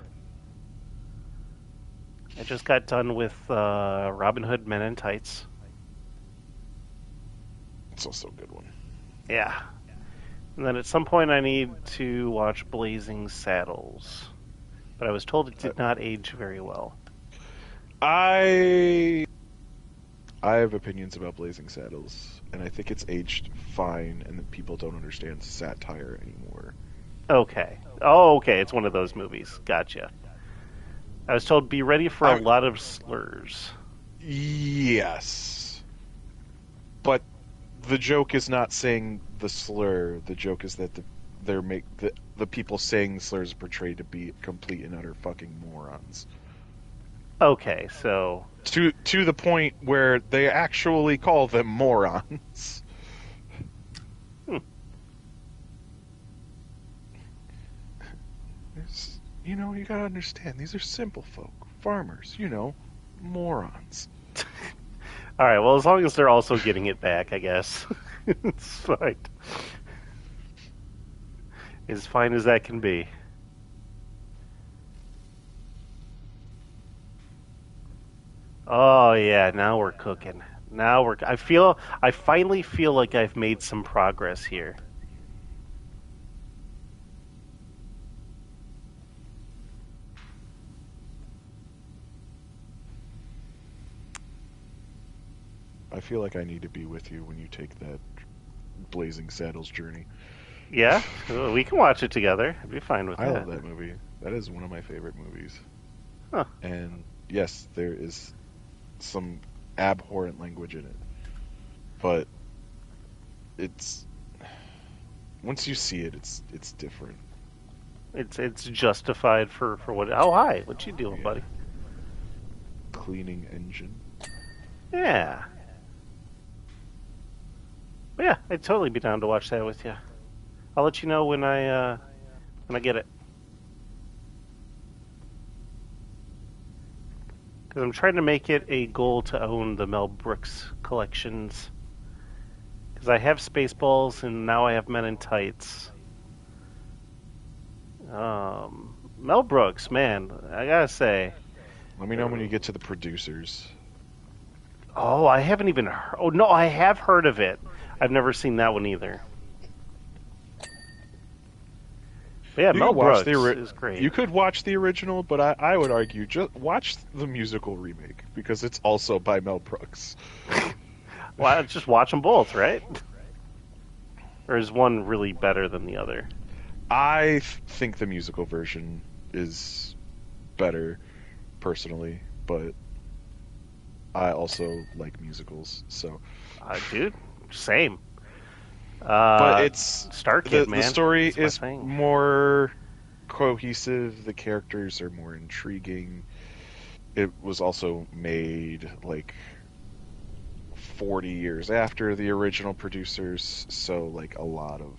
Speaker 1: I just got done with Robin Hood Men in Tights.
Speaker 2: It's also a good one.
Speaker 1: Yeah. And then at some point I need to watch Blazing Saddles. But I was told it
Speaker 2: Uh,
Speaker 1: did not age very well.
Speaker 2: I I have opinions about Blazing Saddles, and I think it's aged fine, and that people don't understand satire anymore.
Speaker 1: Okay. Oh, okay. It's one of those movies. Gotcha. I was told be ready for a
Speaker 2: I
Speaker 1: lot of slurs.
Speaker 2: Yes, but the joke is not saying the slur. The joke is that the people saying slurs are portrayed to be complete and utter fucking morons.
Speaker 1: Okay, so
Speaker 2: To the point where they actually call them morons.
Speaker 1: hmm,
Speaker 2: You gotta understand, these are simple folk, farmers, morons.
Speaker 1: all right. Well, as long as they're also getting it back, I guess it's fine. As fine as that can be. Oh yeah, now we're cooking. Now we're. I finally feel like I've made some progress here.
Speaker 2: I feel like I need to be with you when you take that Blazing Saddles journey.
Speaker 1: Yeah, well, we can watch it together. I'd be fine with
Speaker 2: I love
Speaker 1: that.
Speaker 2: that movie. That is one of my favorite movies.
Speaker 1: Huh.
Speaker 2: And yes, there is some abhorrent language in it, but it's once you see it, it's different.
Speaker 1: It's justified for what. Oh hi, what you doing,
Speaker 2: Yeah,
Speaker 1: buddy?
Speaker 2: cleaning engine.
Speaker 1: Yeah, yeah. I'd totally be down to watch that with you. I'll let you know when I get it. Because I'm trying to make it a goal to own the Mel Brooks collections. Because I have Spaceballs and now I have Men in Tights. Mel Brooks, man, I gotta say.
Speaker 2: Let me know when you get to the producers.
Speaker 1: Oh, I haven't even heard. Oh no, I have heard of it. I've never seen that one either. But yeah,
Speaker 2: You
Speaker 1: Mel
Speaker 2: could watch
Speaker 1: Brooks is great.
Speaker 2: you could watch the original, but I would argue just watch the musical remake because it's also by Mel Brooks.
Speaker 1: Well, just watch them both, right? Or is one really better than the other?
Speaker 2: Think the musical version is better personally, but I also like musicals. So,
Speaker 1: Dude, same.
Speaker 2: but it's
Speaker 1: Star Kid,
Speaker 2: the
Speaker 1: man,
Speaker 2: story
Speaker 1: that's my
Speaker 2: is
Speaker 1: thing.
Speaker 2: more cohesive. The characters are more intriguing. It was also made like 40 years after the original producers, so like a lot of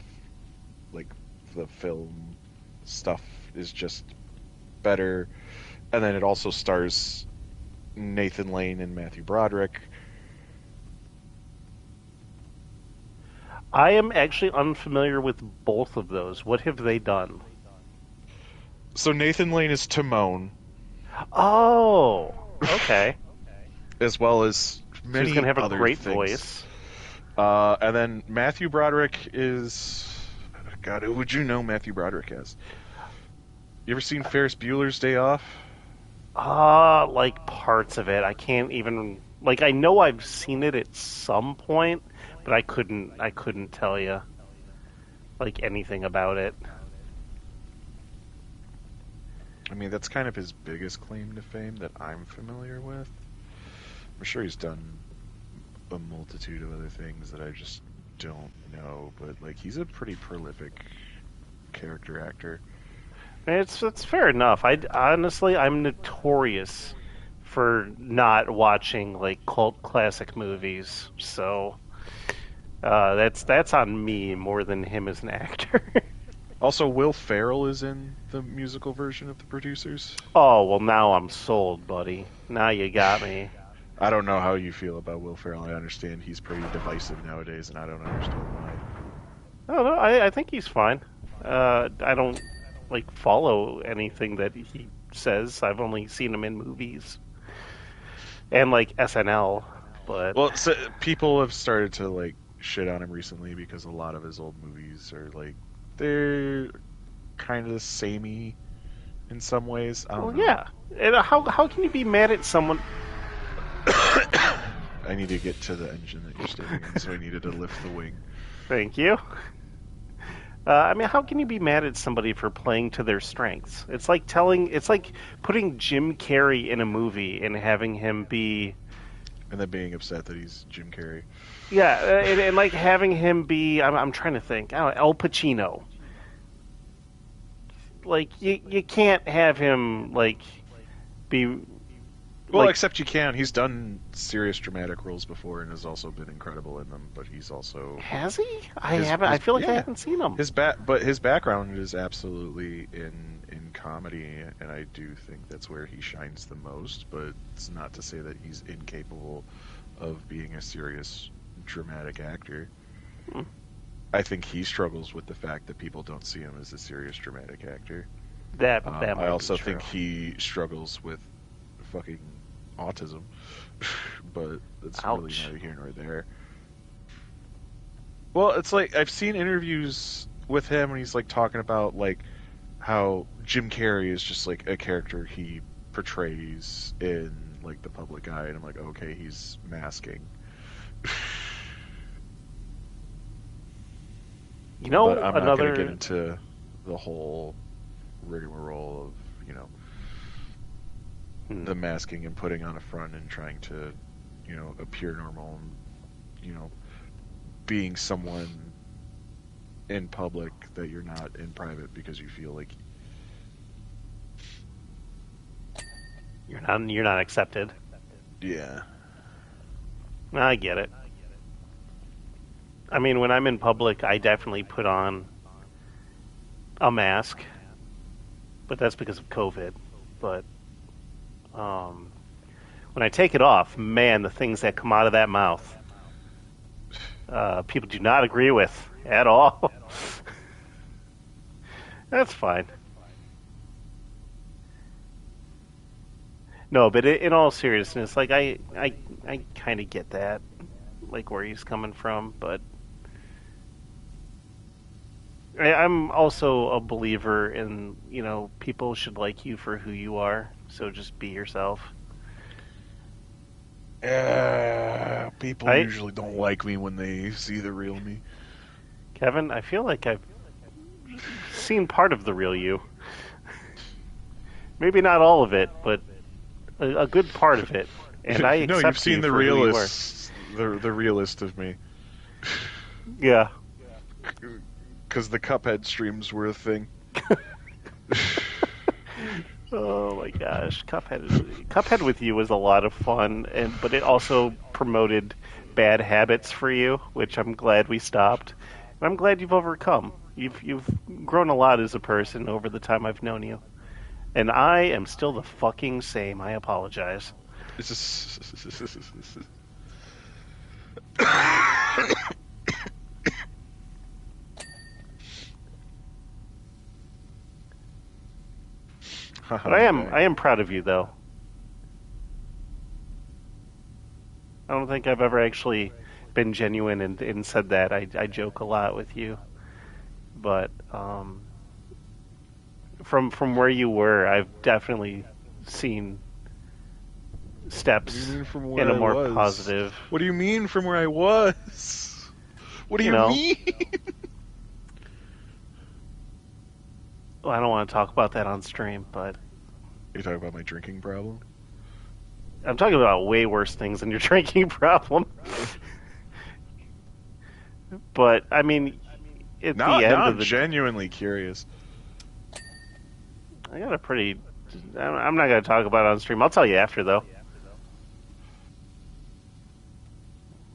Speaker 2: like the film stuff is just better. and then it also stars Nathan Lane and Matthew Broderick.
Speaker 1: I am actually unfamiliar with both of those. What have they done?
Speaker 2: So Nathan Lane is Timon,
Speaker 1: Oh, okay.
Speaker 2: as well as
Speaker 1: So he's going
Speaker 2: many
Speaker 1: to have a
Speaker 2: other
Speaker 1: great
Speaker 2: things.
Speaker 1: voice.
Speaker 2: And then Matthew Broderick is. God, who would you know Matthew Broderick as? You ever seen Ferris Bueller's Day Off?
Speaker 1: Like parts of it. I can't even like I know I've seen it at some point, but I couldn't tell you like anything about it.
Speaker 2: I mean, that's kind of his biggest claim to fame that I'm familiar with. I'm sure he's done a multitude of other things that I just don't know, but like he's a pretty prolific character actor.
Speaker 1: It's fair enough. I honestly I'm notorious for not watching like cult classic movies. So, that's on me more than him as an actor.
Speaker 2: Also, Will Ferrell is in the musical version of The Producers.
Speaker 1: Oh, well now I'm sold, buddy. Now you got me.
Speaker 2: I don't know how you feel about Will Ferrell. I understand he's pretty divisive nowadays, and I don't understand why.
Speaker 1: I don't know. I think he's fine. I don't like follow anything that he says. I've only seen him in movies and like SNL, but
Speaker 2: Well, so people have started to like shit on him recently because a lot of his old movies are like they're kind of samey in some ways. I don't
Speaker 1: well,
Speaker 2: know.
Speaker 1: yeah. And how can you be mad at someone?
Speaker 2: I need to get to the engine that you're standing in, so I needed to lift the wing.
Speaker 1: Thank you. I mean, how can you be mad at somebody for playing to their strengths? It's like putting Jim Carrey in a movie and having him be,
Speaker 2: And then being upset that he's Jim Carrey.
Speaker 1: yeah, and like having him be. I'm trying to think. I don't know, Al Pacino. Like you can't have him like be
Speaker 2: Well,
Speaker 1: like
Speaker 2: except you can. He's done serious dramatic roles before and has also been incredible in them. But he's also
Speaker 1: has he? I
Speaker 2: his
Speaker 1: haven't. I
Speaker 2: his
Speaker 1: feel like I
Speaker 2: yeah
Speaker 1: haven't seen him.
Speaker 2: his background is absolutely in comedy, and I do think that's where he shines the most. But it's not to say that he's incapable of being a serious dramatic actor.
Speaker 1: Hmm.
Speaker 2: I think he struggles with the fact that people don't see him as a serious dramatic actor.
Speaker 1: That
Speaker 2: I
Speaker 1: might be
Speaker 2: also
Speaker 1: true.
Speaker 2: think he struggles with fucking autism, but it's really
Speaker 1: Ouch.
Speaker 2: neither here nor there. Well, it's like I've seen interviews with him, and he's like talking about like how Jim Carrey is just like a character he portrays in like the public eye, and I'm like, okay, he's masking.
Speaker 1: You
Speaker 2: But
Speaker 1: know
Speaker 2: I'm not going to get
Speaker 1: another.
Speaker 2: into the whole rigmarole of
Speaker 1: Hmm.
Speaker 2: the masking and putting on a front and trying to appear normal and being someone in public that you're not in private because you feel like
Speaker 1: You're not accepted.
Speaker 2: yeah.
Speaker 1: I get it. I mean, when I'm in public, I definitely put on a mask, but that's because of COVID. But um, when I take it off, man, the things that come out of that mouth, people do not agree with at all. That's fine. No, but in all seriousness, like I kind of get that, like where he's coming from, but I'm also a believer in, people should like you for who you are, so just be yourself.
Speaker 2: People
Speaker 1: Right?
Speaker 2: usually don't like me when they see the real me.
Speaker 1: Kevin, I feel like I've seen part of the real you. Maybe not all of it, but a good part of it. And I
Speaker 2: No, you've
Speaker 1: accept
Speaker 2: seen
Speaker 1: you
Speaker 2: the
Speaker 1: for who you are.
Speaker 2: the realist of me.
Speaker 1: Yeah.
Speaker 2: Because the Cuphead streams were a thing.
Speaker 1: Oh my gosh, Cuphead with you was a lot of fun, and but it also promoted bad habits for you, which I'm glad we stopped. And I'm glad you've overcome. You've grown a lot as a person over the time I've known you. And I am still the fucking same. I apologize.
Speaker 2: It's just.
Speaker 1: But
Speaker 2: I'm back.
Speaker 1: I am proud of you though. I don't think I've ever actually been genuine and said that. I joke a lot with you, but from where you were, I've definitely seen
Speaker 2: What do you
Speaker 1: steps
Speaker 2: mean from
Speaker 1: in
Speaker 2: where
Speaker 1: a
Speaker 2: I
Speaker 1: more
Speaker 2: was?
Speaker 1: positive.
Speaker 2: What do you mean from where I was? What do
Speaker 1: You
Speaker 2: you
Speaker 1: know,
Speaker 2: mean?
Speaker 1: well, I don't want to talk about that on stream, but
Speaker 2: You talking about my drinking problem?
Speaker 1: I'm talking about way worse things than your drinking problem. But I mean, at the
Speaker 2: Now
Speaker 1: end
Speaker 2: I'm
Speaker 1: of the,
Speaker 2: genuinely curious.
Speaker 1: I got a pretty. I'm not going to talk about it on stream. I'll tell you after though.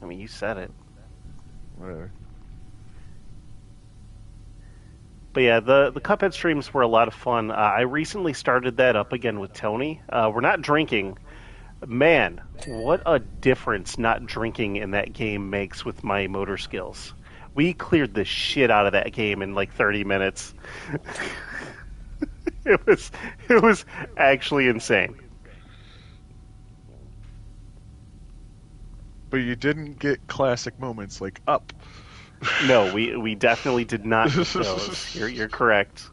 Speaker 1: I mean, you said it.
Speaker 2: Whatever.
Speaker 1: But yeah, the Cuphead streams were a lot of fun. I recently started that up again with Tony. We're not drinking. Man, what a difference not drinking in that game makes with my motor skills. We cleared the shit out of that game in like 30 minutes. It was it was actually insane.
Speaker 2: But you didn't get classic moments like up.
Speaker 1: No, we definitely did not get those. You're correct.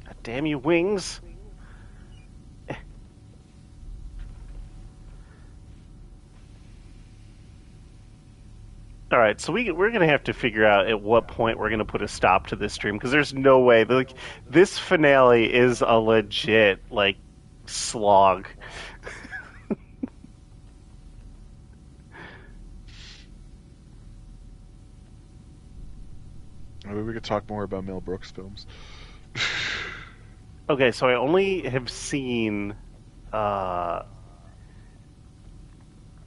Speaker 1: God damn you, wings! All right, so we're gonna have to figure out at what point we're gonna put a stop to this stream because there's no way. Like this finale is a legit like slog.
Speaker 2: Maybe we could talk more about Mel Brooks films.
Speaker 1: Okay, so I only have seen uh,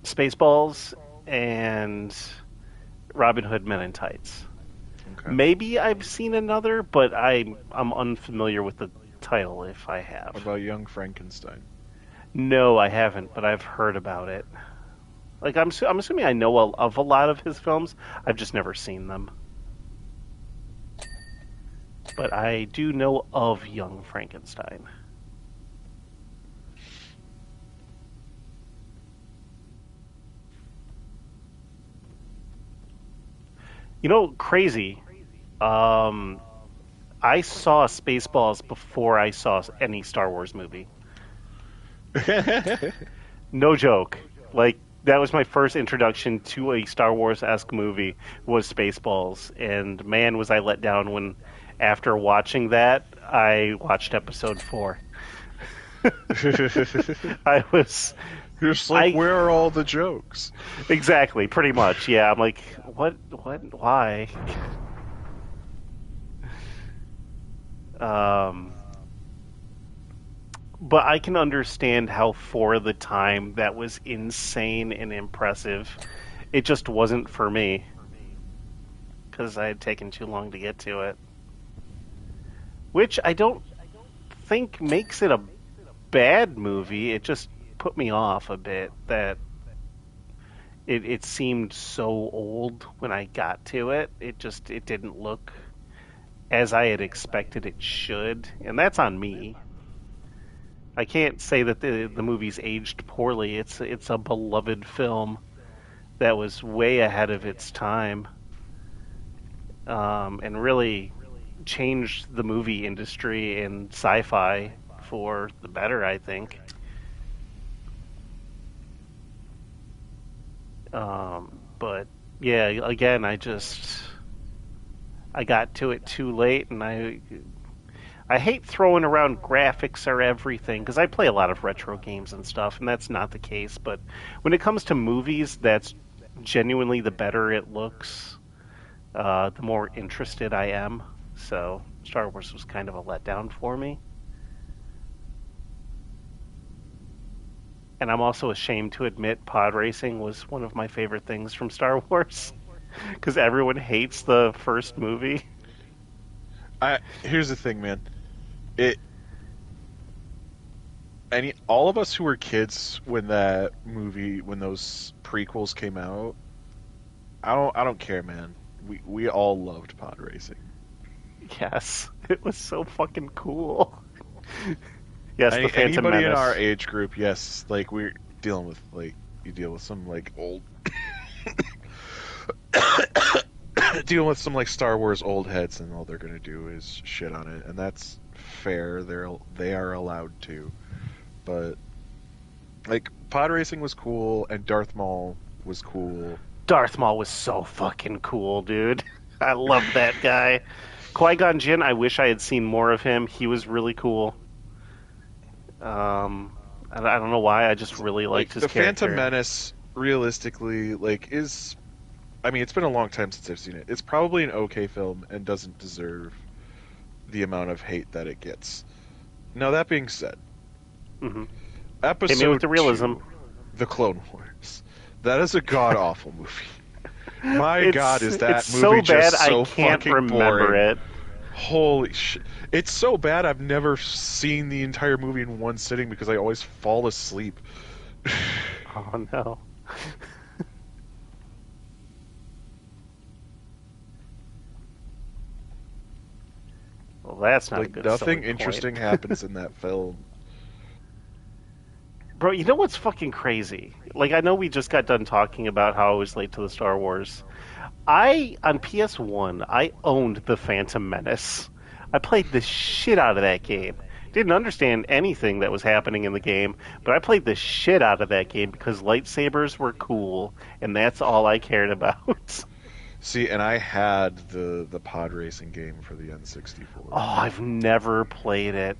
Speaker 1: Spaceballs and Robin Hood Men in Tights.
Speaker 2: Okay.
Speaker 1: Maybe I've seen another, but I'm unfamiliar with the title if I have.
Speaker 2: What about Young Frankenstein?
Speaker 1: No, I haven't, but I've heard about it. Like I'm assuming I know of a lot of his films. I've just never seen them. But I do know of Young Frankenstein. You know, crazy. Um, I saw Spaceballs before I saw any Star Wars movie. No joke. Like that was my first introduction to a Star Wars esque movie was Spaceballs, and man, was I let down when after watching that I watched Episode 4. I was
Speaker 2: You're just like,
Speaker 1: I
Speaker 2: where are all the jokes?
Speaker 1: exactly pretty much yeah. I'm like why? Um, but I can understand how for the time that was insane and impressive. It just wasn't for me because I had taken too long to get to it, which I don't think makes it a bad movie. It just put me off a bit that it seemed so old when I got to it. It didn't look as I had expected it should, and that's on me. I can't say that the movie's aged poorly. It's a beloved film that was way ahead of its time, and really changed the movie industry and sci-fi for the better. I think. But yeah, again, I got to it too late, and I hate throwing around graphics or everything because I play a lot of retro games and stuff, and that's not the case. But when it comes to movies, that's genuinely the better it looks, the more interested I am. So Star Wars was kind of a letdown for me. And I'm also ashamed to admit pod racing was one of my favorite things from Star Wars because everyone hates the first movie.
Speaker 2: Here's the thing, man. It any all of us who were kids when when those prequels came out, I don't care, man. We all loved pod racing.
Speaker 1: Yes, it was so fucking cool. Yes, the Phantom
Speaker 2: Anybody in our
Speaker 1: Menace.
Speaker 2: age group, yes, like we're dealing with like you deal with some like old dealing with some like Star Wars old heads, and all they're gonna do is shit on it, and that's fair. They are allowed to, but like pod racing was cool, and Darth Maul was cool.
Speaker 1: Darth Maul was so fucking cool, dude. I loved that guy. Qui-Gon Jinn, I wish I had seen more of him. He was really cool. I don't know why. I just really liked
Speaker 2: Like
Speaker 1: his
Speaker 2: the Phantom
Speaker 1: character.
Speaker 2: Menace, realistically, like is I mean, it's been a long time since I've seen it. It's probably an okay film and doesn't deserve the amount of hate that it gets. Now that being said,
Speaker 1: Hmm. Hit me with
Speaker 2: Episode
Speaker 1: the realism.
Speaker 2: 2, The Clone Wars, that is a god awful movie. My god, is
Speaker 1: It's
Speaker 2: that
Speaker 1: so
Speaker 2: movie
Speaker 1: bad
Speaker 2: just
Speaker 1: I
Speaker 2: so
Speaker 1: can't
Speaker 2: fucking
Speaker 1: remember
Speaker 2: boring?
Speaker 1: it.
Speaker 2: Holy shit. It's so bad I've never seen the entire movie in one sitting because I always fall asleep.
Speaker 1: Oh no. Well, that's not a
Speaker 2: Like
Speaker 1: good
Speaker 2: nothing
Speaker 1: selling point.
Speaker 2: interesting happens in that film.
Speaker 1: Bro, you know what's fucking crazy? Like, I know we just got done talking about how I was late to the Star Wars. On PS1, I owned the Phantom Menace. I played the shit out of that game. Didn't understand anything that was happening in the game, but I played the shit out of that game because lightsabers were cool, and that's all I cared about.
Speaker 2: See, and I had the pod racing game for the
Speaker 1: Oh,
Speaker 2: N64.
Speaker 1: I've never played it.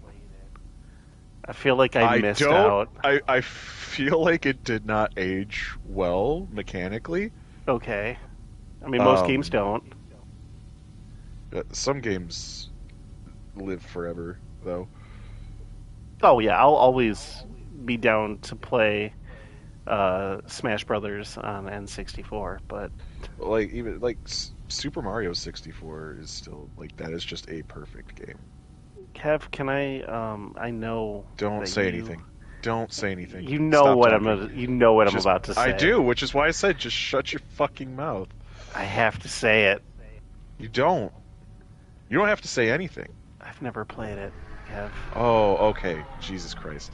Speaker 1: I feel like I
Speaker 2: I
Speaker 1: missed
Speaker 2: don't
Speaker 1: out.
Speaker 2: I feel like it did not age well mechanically.
Speaker 1: Okay. I mean, most games
Speaker 2: Um
Speaker 1: don't.
Speaker 2: some games live forever though.
Speaker 1: Oh yeah, I'll always be down to play Smash Brothers on N64, but
Speaker 2: Like even like Super Mario 64 is still like that is just a perfect game.
Speaker 1: Kev, can I? I know
Speaker 2: Don't
Speaker 1: that
Speaker 2: say anything. Don't say anything.
Speaker 1: you know
Speaker 2: Stop
Speaker 1: what I'm
Speaker 2: talking.
Speaker 1: gonna, you know what I'm
Speaker 2: Just
Speaker 1: about to
Speaker 2: I
Speaker 1: say.
Speaker 2: do, which is why I said just shut your fucking mouth.
Speaker 1: I have to say it.
Speaker 2: You don't. You don't have to say anything.
Speaker 1: I've never played it, Kev.
Speaker 2: Oh, okay. Jesus Christ.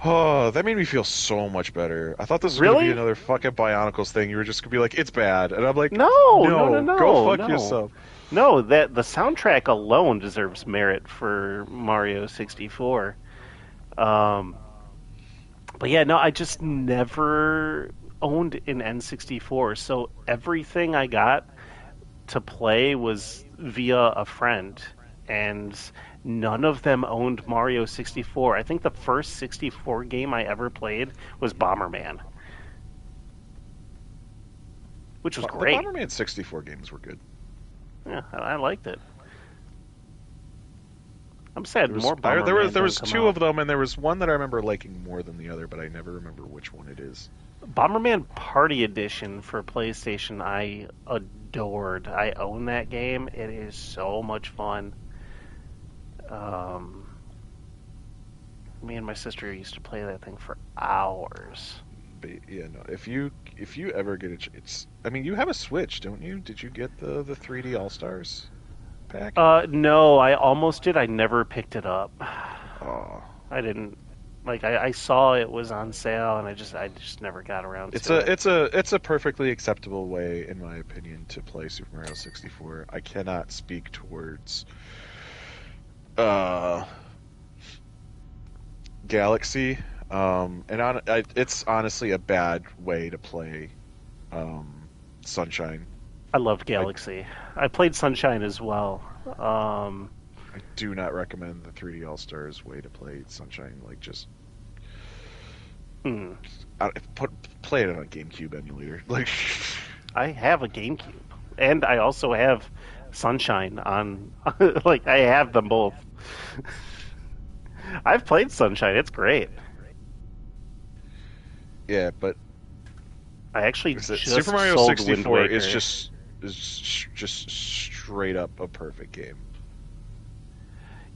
Speaker 2: Oh, that made me feel so much better. I thought this was gonna be
Speaker 1: Really?
Speaker 2: another fucking Bionicles thing. You were just gonna be like, it's bad. And I'm like,
Speaker 1: No, no, no,
Speaker 2: no, go
Speaker 1: no,
Speaker 2: fuck
Speaker 1: no,
Speaker 2: yourself.
Speaker 1: no. That the soundtrack alone deserves merit for Mario 64. Um, but yeah, no, I just never owned an N64, so everything I got to play was via a friend, and none of them owned Mario 64. I think the first 64 game I ever played was Bomberman, which was
Speaker 2: The
Speaker 1: great.
Speaker 2: Bomberman 64 games were good.
Speaker 1: Yeah, I liked it. I'm sad
Speaker 2: There was
Speaker 1: more Bomberman
Speaker 2: there
Speaker 1: didn't
Speaker 2: was
Speaker 1: come
Speaker 2: two
Speaker 1: out.
Speaker 2: of them, and there was one that I remember liking more than the other, but I never remember which one it is.
Speaker 1: Bomberman Party Edition for PlayStation, I adored. I own that game. It is so much fun. Um, Me and my sister used to play that thing for hours.
Speaker 2: But yeah, no. If you ever get it's. I mean, you have a Switch, don't you? Did you get the 3D All Stars pack?
Speaker 1: No, I almost did. I never picked it up.
Speaker 2: Oh,
Speaker 1: I didn't. Like I saw it was on sale, and I just never got around
Speaker 2: it's
Speaker 1: to it.
Speaker 2: it's a perfectly acceptable way, in my opinion, to play Super Mario 64. I cannot speak towards uh Galaxy. It's honestly a bad way to play Sunshine.
Speaker 1: I loved
Speaker 2: I
Speaker 1: Galaxy. I played Sunshine as well. Um,
Speaker 2: I do not recommend the 3D All Stars way to play Sunshine. Like just
Speaker 1: hmm.
Speaker 2: play it on a GameCube emulator. Like
Speaker 1: I have a GameCube, and I also have Sunshine on. Like I have them both. I've played Sunshine. It's great.
Speaker 2: yeah, but
Speaker 1: I actually
Speaker 2: Super
Speaker 1: just
Speaker 2: Mario
Speaker 1: sold Wind
Speaker 2: 64 is
Speaker 1: Waker.
Speaker 2: just is just straight up a perfect game.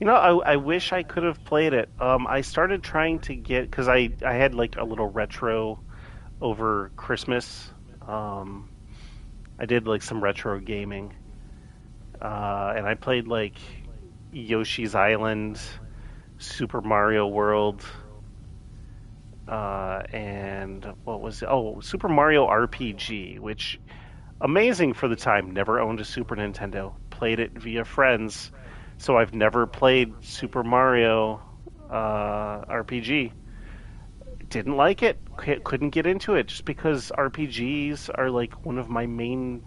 Speaker 1: I wish I could have played it. I started trying to get because I had like a little retro over Christmas. Um, I did like some retro gaming, and I played like Yoshi's Island, Super Mario World, and what was it? Oh, Super Mario RPG, which amazing for the time. Never owned a Super Nintendo. Played it via friends, so I've never played Super Mario RPG. Didn't like it. Couldn't get into it just because RPGs are like one of my main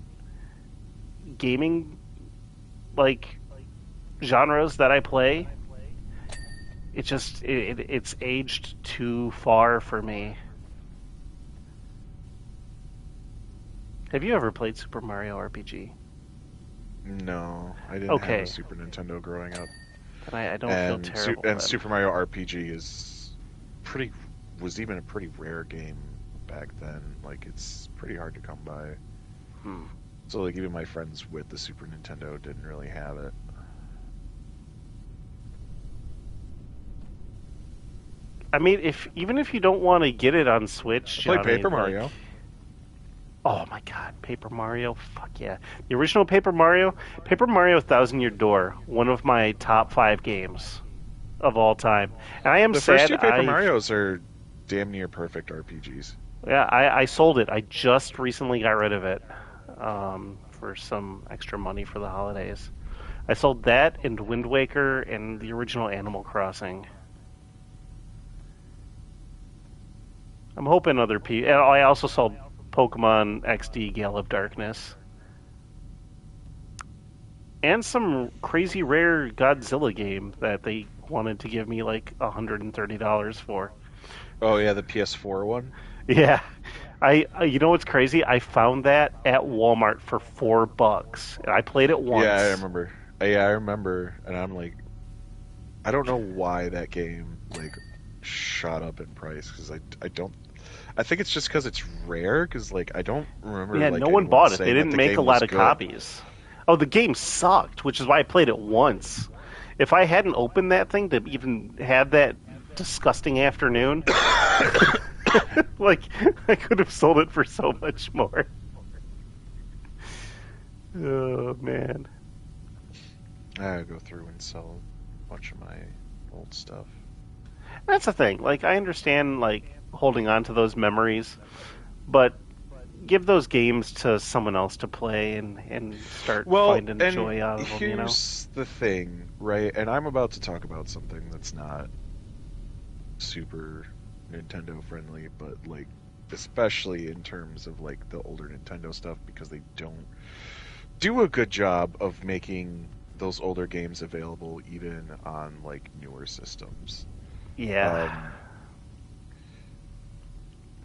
Speaker 1: gaming like genres that I play. It's aged too far for me. Have you ever played Super Mario RPG?
Speaker 2: No, I didn't have a
Speaker 1: Okay,
Speaker 2: Super Nintendo growing up,
Speaker 1: then I don't feel terrible
Speaker 2: and
Speaker 1: then.
Speaker 2: Super Mario RPG is pretty was even a pretty rare game back then. Like it's pretty hard to come by.
Speaker 1: Hmm.
Speaker 2: So like even my friends with the Super Nintendo didn't really have it.
Speaker 1: I mean, if even if you don't want to get it on
Speaker 2: I
Speaker 1: Switch,
Speaker 2: played
Speaker 1: Johnny,
Speaker 2: Paper
Speaker 1: like,
Speaker 2: Mario.
Speaker 1: oh my God, Paper Mario, fuck yeah, the original Paper Mario Thousand Year Door, one of my top five games of all time. And I am
Speaker 2: The first
Speaker 1: sad
Speaker 2: two Paper Marios are damn near perfect RPGs.
Speaker 1: I sold it. I just recently got rid of it for some extra money for the holidays. I sold that and Wind Waker and the original Animal Crossing. I'm hoping other people. I also sold Pokemon XD Gale of Darkness and some crazy rare Godzilla game that they wanted to give me like $130 for.
Speaker 2: Oh yeah, the PS4 one.
Speaker 1: Yeah, you know what's crazy? I found that at Walmart for $4, and I played it
Speaker 2: Yeah, I
Speaker 1: once.
Speaker 2: remember. Yeah, I remember, and I'm like, I don't know why that game like shot up in price because I don't. I think it's just because it's rare because like I don't remember
Speaker 1: Yeah, no
Speaker 2: like
Speaker 1: one
Speaker 2: anyone
Speaker 1: bought it. They
Speaker 2: saying that
Speaker 1: didn't
Speaker 2: the
Speaker 1: make a
Speaker 2: game
Speaker 1: lot
Speaker 2: was
Speaker 1: of
Speaker 2: good.
Speaker 1: copies. Oh, the game sucked, which is why I played it once. If I hadn't opened that thing to even have that disgusting afternoon, like I could have sold it for so much more. Oh man.
Speaker 2: I go through and sell a bunch of my old stuff.
Speaker 1: That's the thing. Like I understand like holding on to those memories, but give those games to someone else to play and start
Speaker 2: Well,
Speaker 1: finding
Speaker 2: and
Speaker 1: joy out of them, you know?
Speaker 2: here's the thing, right? And I'm about to talk about something that's not super Nintendo friendly, but like especially in terms of like the older Nintendo stuff because they don't do a good job of making those older games available even on like newer systems.
Speaker 1: Yeah.
Speaker 2: Um,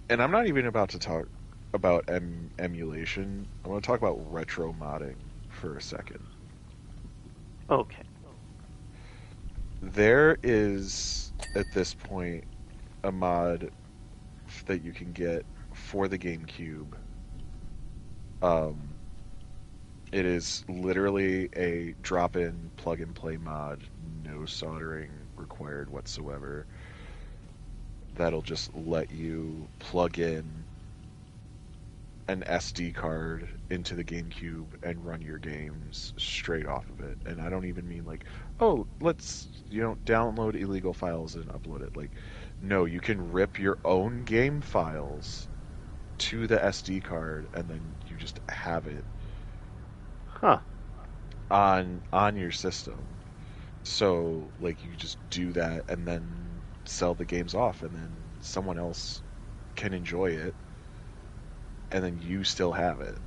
Speaker 2: and I'm not even about to talk about emulation. I want to talk about retro modding for a second.
Speaker 1: Okay.
Speaker 2: There is at this point a mod that you can get for the GameCube. Um, it is literally a drop-in plug-and-play mod, no soldering required whatsoever. That'll just let you plug in an SD card into the GameCube and run your games straight off of it. And I don't even mean like, oh, let's download illegal files and upload it. Like, no, you can rip your own game files to the SD card and then you just have it
Speaker 1: Huh.
Speaker 2: on your system. So like you just do that and then sell the games off and then someone else can enjoy it and then you still have it.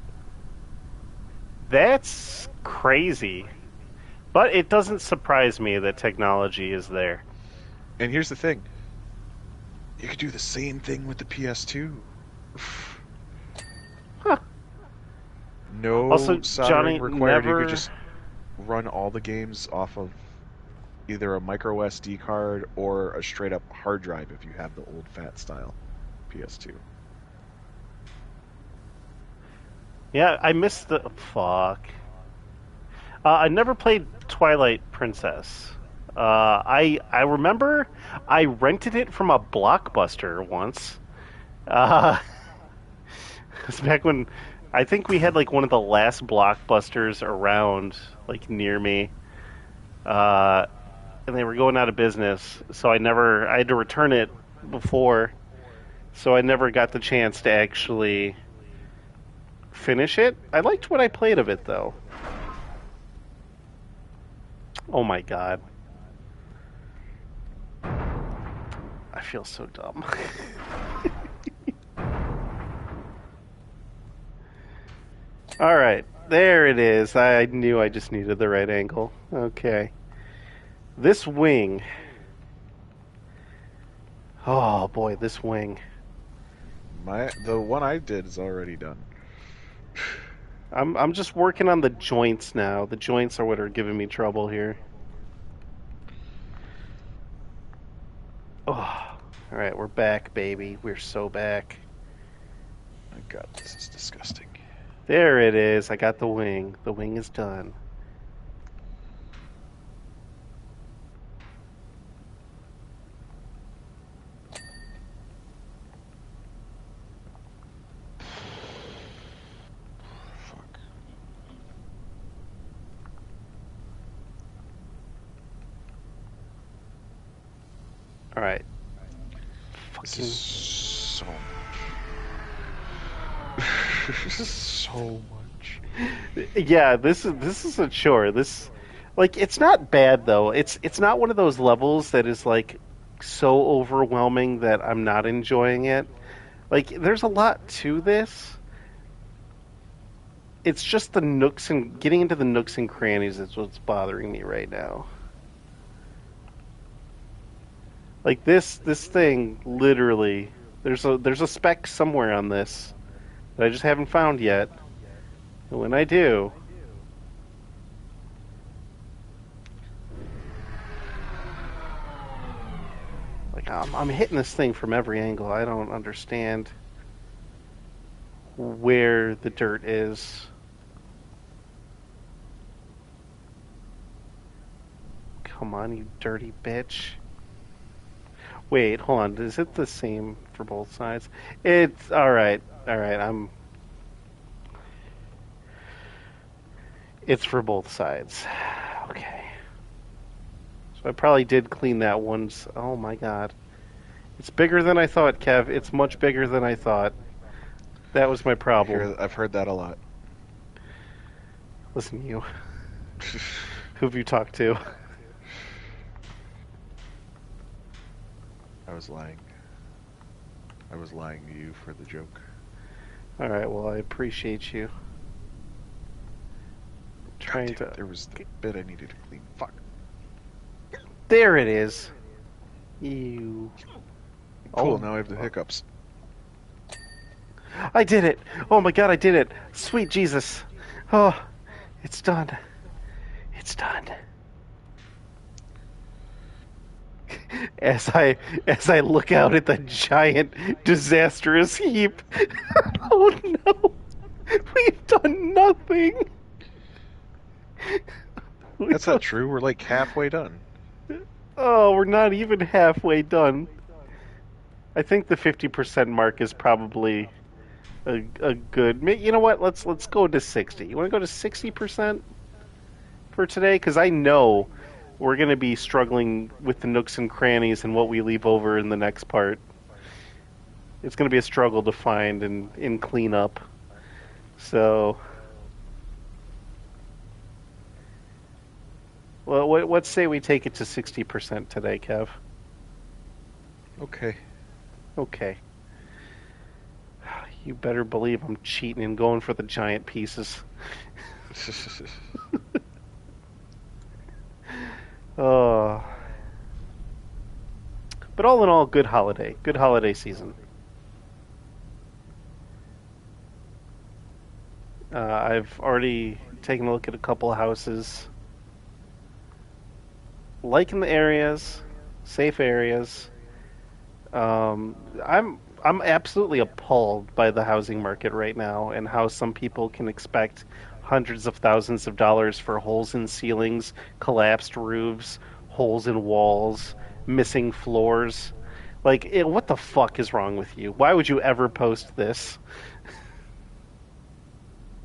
Speaker 1: That's crazy. But it doesn't surprise me that technology is there.
Speaker 2: And here's the thing, you could do the same thing with the PS2.
Speaker 1: Huh.
Speaker 2: No
Speaker 1: Also,
Speaker 2: soldering
Speaker 1: Johnny,
Speaker 2: required. You could
Speaker 1: never.
Speaker 2: just run all the games off of either a micro SD card or a straight up hard drive if you have the old fat style PS2.
Speaker 1: Yeah, I missed the fuck. I never played Twilight Princess. I remember I rented it from a Blockbuster once. Uh, it's back when I think we had like one of the last Blockbusters around, like near me. Uh, and they were going out of business, so I had to return it before, so I never got the chance to actually finish it. I liked what I played of it though. Oh my god. I feel so dumb. All right, there it is. I knew I just needed the right angle. Okay. This wing. Oh boy, this wing.
Speaker 2: The one I did is already done.
Speaker 1: I'm just working on the joints now. The joints are what are giving me trouble here. Oh, all right, we're back, baby. We're so back.
Speaker 2: My God, this is disgusting.
Speaker 1: There it is. I got the wing. The wing is done.
Speaker 2: Fuck.
Speaker 1: All right.
Speaker 2: This is
Speaker 1: Fucking
Speaker 2: so much. This is so much.
Speaker 1: yeah. This is a chore. This like it's not bad though. It's not one of those levels that is like so overwhelming that I'm not enjoying it. Like there's a lot to this. It's just the nooks and getting into the nooks and crannies is what's bothering me right now. Like this thing literally there's a spec somewhere on this that I just haven't found yet. And when I do, like I'm hitting this thing from every angle. I don't understand where the dirt is. Come on, you dirty bitch. Wait, hold on. Is it the same for both sides? It's all right. All right, it's for both sides. Okay. So I probably did clean that once. Oh my god. It's bigger than I thought, Kev. It's much bigger than I thought. That was my problem.
Speaker 2: I've heard that a lot.
Speaker 1: Listen, you. Who have you talked to?
Speaker 2: I was lying. I was lying to you for the joke.
Speaker 1: All right, well, I appreciate you
Speaker 2: God
Speaker 1: trying
Speaker 2: damn it,
Speaker 1: to.
Speaker 2: there was the bit I needed to clean. Fuck.
Speaker 1: There it is. You.
Speaker 2: Cool,
Speaker 1: Oh,
Speaker 2: now I have the hiccups.
Speaker 1: I did it. Oh my god, I did it. Sweet Jesus. Oh, it's done. It's done. As I look out at the giant disastrous heap. Oh no. We've done nothing. We
Speaker 2: That's not
Speaker 1: don't-
Speaker 2: true. We're like halfway done.
Speaker 1: Oh, we're not even halfway done. I think the 50% mark is probably a good. You know what? Let's go to 60. You want to go to 60% for today? Because I know we're going to be struggling with the nooks and crannies and what we leave over in the next part. It's going to be a struggle to find and clean up. So, well, let's say we take it to 60% today, Kev.
Speaker 2: Okay.
Speaker 1: Okay. You better believe I'm cheating and going for the giant pieces. Oh. But all in all, good holiday. Good holiday season. I've already taken a look at a couple of houses. Liking the areas, safe areas. I'm I'm absolutely appalled by the housing market right now and how some people can expect hundreds of thousands of dollars for holes in ceilings, collapsed roofs, holes in walls, missing floors. Like, what the fuck is wrong with you? Why would you ever post this?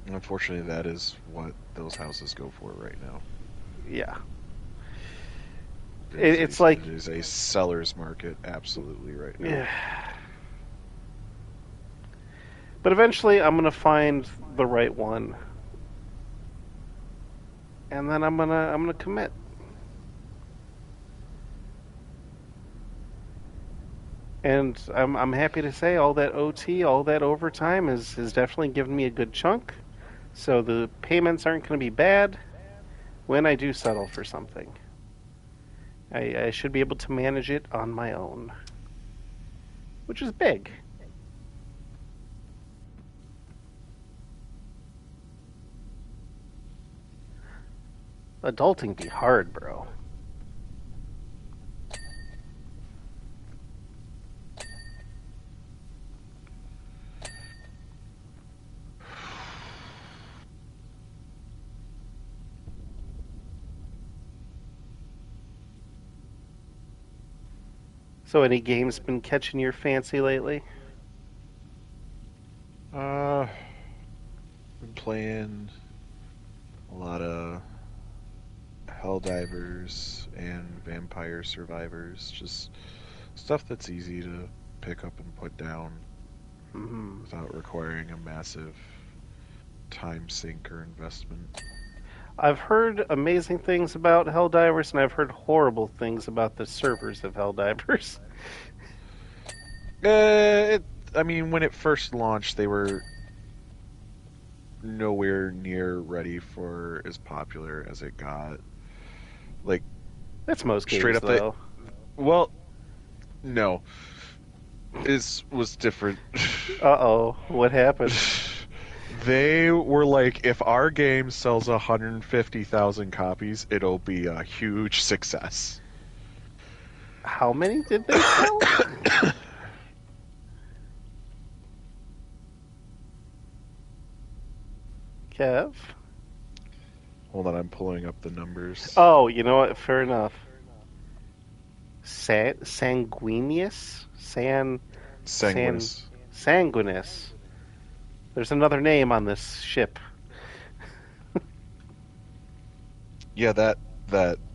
Speaker 2: Unfortunately, that is what those houses go for right now.
Speaker 1: Yeah.
Speaker 2: It
Speaker 1: It,
Speaker 2: is
Speaker 1: it's like,
Speaker 2: it is a seller's market absolutely right now.
Speaker 1: yeah. But eventually I'm going to find the right one and then I'm going to commit. And I'm happy to say all that OT, all that overtime has definitely given me a good chunk. So the payments aren't going to be bad when I do settle for something. I should be able to manage it on my own, which is big. Adulting be hard, bro. So any games been catching your fancy lately?
Speaker 2: Uh, been playing a lot of Helldivers and Vampire Survivors, just stuff that's easy to pick up and put down
Speaker 1: Hmm.
Speaker 2: without requiring a massive time sink or investment.
Speaker 1: I've heard amazing things about Helldivers, and I've heard horrible things about the servers of Helldivers.
Speaker 2: It, I mean, when it first launched, they were nowhere near ready for as popular as it got. Like,
Speaker 1: That's most
Speaker 2: straight
Speaker 1: games,
Speaker 2: up, the
Speaker 1: though.
Speaker 2: well, no, it was different.
Speaker 1: Uh-oh, what happened?
Speaker 2: They were like, if our game sells 150,000 copies, it'll be a huge success.
Speaker 1: How many did they sell? Kev?
Speaker 2: Hold on, I'm pulling up the numbers.
Speaker 1: Oh, you know what? Fair enough. Sanguineous? San,
Speaker 2: Sanguinus.
Speaker 1: Sanguinous. There's another name on this ship.
Speaker 2: Yeah, that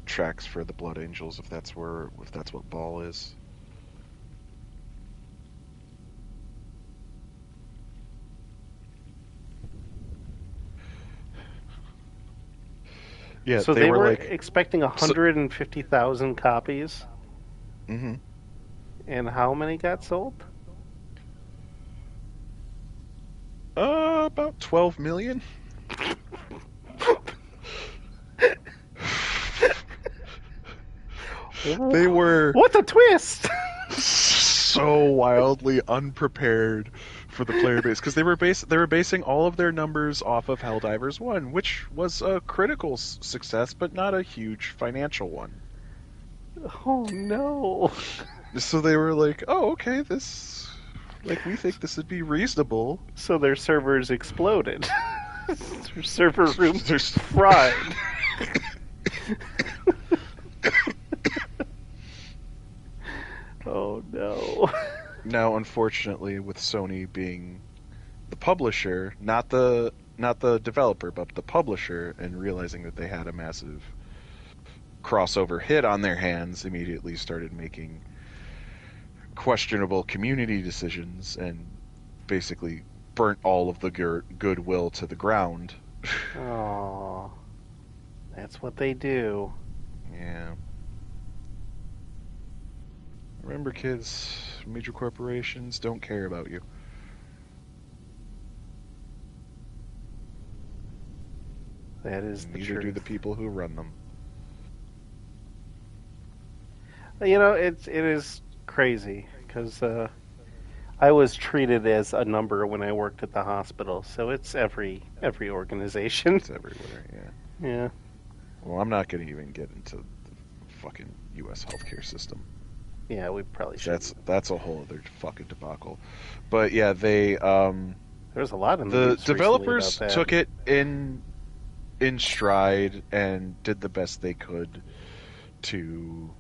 Speaker 2: tracks for the Blood Angels if that's what Ball is. Yeah,
Speaker 1: So
Speaker 2: they
Speaker 1: they
Speaker 2: were
Speaker 1: were
Speaker 2: like
Speaker 1: expecting
Speaker 2: so,
Speaker 1: 150,000 copies,
Speaker 2: hmm
Speaker 1: and how many got sold?
Speaker 2: about 12 million. They were
Speaker 1: What a twist!
Speaker 2: so wildly unprepared for the player base because they were basing all of their numbers off of Helldivers 1, which was a critical success but not a huge financial one.
Speaker 1: Oh no.
Speaker 2: So they were like, "Oh, okay, this like we think this would be reasonable."
Speaker 1: So their servers exploded. Their server room
Speaker 2: There's
Speaker 1: fried. Oh no.
Speaker 2: Now, unfortunately, with Sony being the publisher, not the developer, but the publisher, and realizing that they had a massive crossover hit on their hands, immediately started making questionable community decisions and basically burnt all of the goodwill to the ground.
Speaker 1: Oh, that's what they do.
Speaker 2: Yeah. Remember, kids, major corporations don't care about you.
Speaker 1: That is the
Speaker 2: Neither do the
Speaker 1: truth.
Speaker 2: people who run them.
Speaker 1: You know, it is crazy because I was treated as a number when I worked at the hospital, so it's every organization.
Speaker 2: It's everywhere, yeah.
Speaker 1: Yeah.
Speaker 2: Well, I'm not going to even get into the fucking U.S. healthcare system.
Speaker 1: Yeah, we probably shouldn't.
Speaker 2: That's a whole other fucking debacle. But yeah, they
Speaker 1: There's a lot in the
Speaker 2: the
Speaker 1: news recently about
Speaker 2: developers
Speaker 1: that.
Speaker 2: took it in stride and did the best they could to,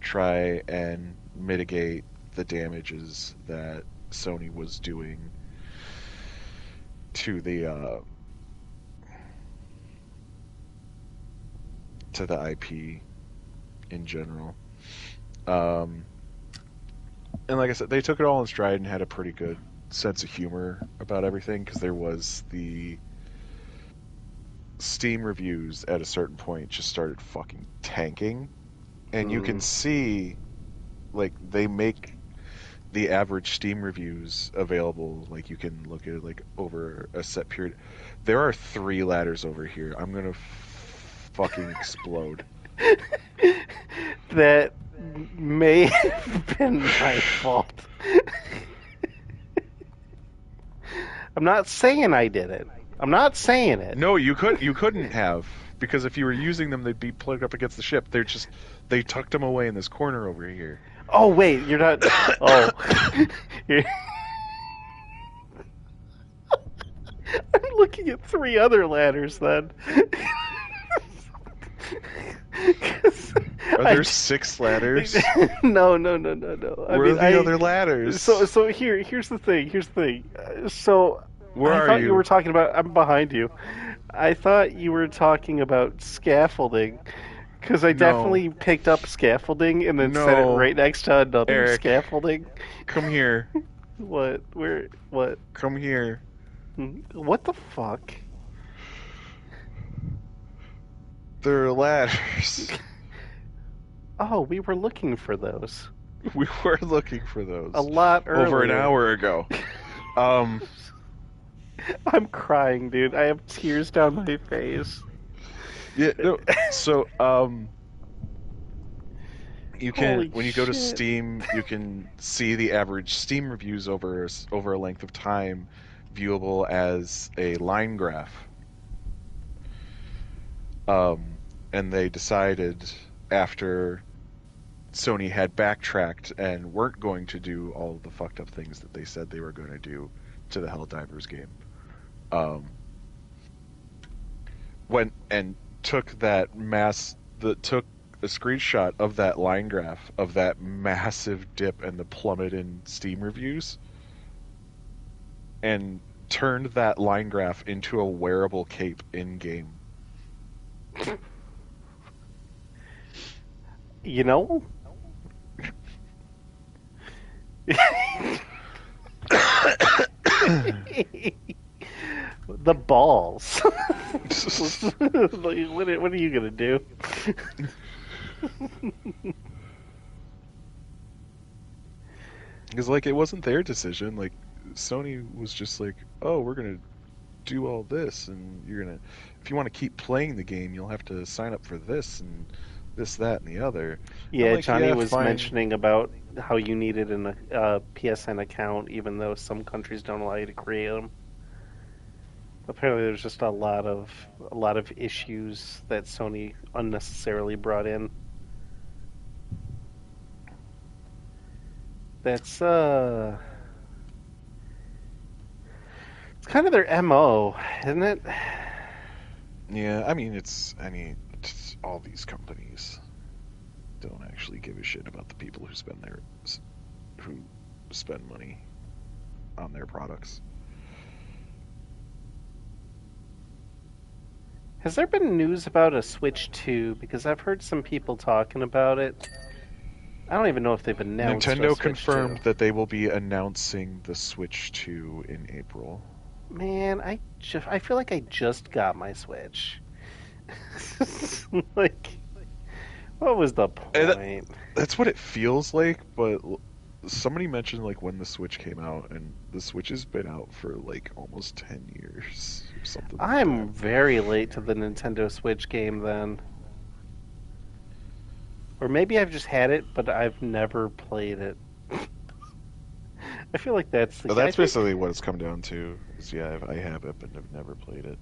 Speaker 2: try and mitigate the damages that Sony was doing to the IP in general. Um, and like I said, they took it all in stride and had a pretty good sense of humor about everything because there was the Steam reviews at a certain point just started fucking tanking, and you can
Speaker 1: Mm.
Speaker 2: see like they make the average Steam reviews available. Like you can look at it like over a set period. There are 3 ladders over here. I'm gonna fucking explode.
Speaker 1: That may have been my fault. I'm not saying I did it. I'm not saying it.
Speaker 2: No, you couldn't have because if you were using them, they'd be plugged up against the ship. They tucked them away in this corner over here.
Speaker 1: Oh wait, you're not. Oh, You're- I'm looking at 3 other ladders then. 'Cause
Speaker 2: Are
Speaker 1: I
Speaker 2: there 6 ladders?
Speaker 1: no, no, no, no, no. I
Speaker 2: Where are
Speaker 1: mean,
Speaker 2: the other ladders?
Speaker 1: so here's the thing. Here's the thing. So
Speaker 2: Where
Speaker 1: I
Speaker 2: are
Speaker 1: thought you were
Speaker 2: you?
Speaker 1: talking about. I'm behind you. I thought you were talking about scaffolding because I
Speaker 2: No,
Speaker 1: definitely picked up scaffolding and then set it
Speaker 2: no,
Speaker 1: right next to another
Speaker 2: Eric,
Speaker 1: scaffolding.
Speaker 2: come here,
Speaker 1: What? Where? What?
Speaker 2: come here.
Speaker 1: What the fuck?
Speaker 2: There are ladders.
Speaker 1: Oh, we were looking for those
Speaker 2: We were looking for
Speaker 1: a
Speaker 2: those
Speaker 1: lot
Speaker 2: over an
Speaker 1: earlier.
Speaker 2: hour ago. Um,
Speaker 1: I'm crying, dude. I have tears down my face.
Speaker 2: yeah, no. So, you can
Speaker 1: Holy
Speaker 2: when you go to
Speaker 1: shit.
Speaker 2: Steam, you can see the average Steam reviews over a length of time, viewable as a line graph. And they decided after Sony had backtracked and weren't going to do all of the fucked up things that they said they were going to do to the Helldivers game. Um, went and took a screenshot of that line graph of that massive dip and the plummet in Steam reviews and turned that line graph into a wearable cape in game.
Speaker 1: You know? The balls. Like, what are you gonna do?
Speaker 2: Because like it wasn't their decision. Like Sony was just like, "Oh, we're gonna do all this, and if you want to keep playing the game, you'll have to sign up for this and this, that, and the other." I'm
Speaker 1: Yeah,
Speaker 2: like,
Speaker 1: Johnny
Speaker 2: "Yeah,
Speaker 1: was
Speaker 2: fine."
Speaker 1: mentioning about how you needed an PSN account, even though some countries don't allow you to create them. Apparently, there's just a lot of issues that Sony unnecessarily brought in. That's it's kind of their MO, isn't it?
Speaker 2: Yeah, I mean, it's all these companies don't actually give a shit about the people who spend money on their products.
Speaker 1: Has there been news about a Switch 2? Because I've heard some people talking about it. I don't even know if they've announced a
Speaker 2: Nintendo
Speaker 1: Switch 2.
Speaker 2: confirmed that they will be announcing the Switch 2 in April.
Speaker 1: Man, I feel like I just got my Switch. Like, what was the
Speaker 2: And
Speaker 1: point?
Speaker 2: that's what it feels like, but somebody mentioned like when the Switch came out, and the Switch has been out for like almost 10 years or something like that.
Speaker 1: I'm very late to the Nintendo Switch game then. Or maybe I've just had it, but I've never played it. I feel like that's
Speaker 2: But
Speaker 1: the. I
Speaker 2: that's
Speaker 1: think,
Speaker 2: basically what it's come down to. Is yeah, I have it, but I've never played it.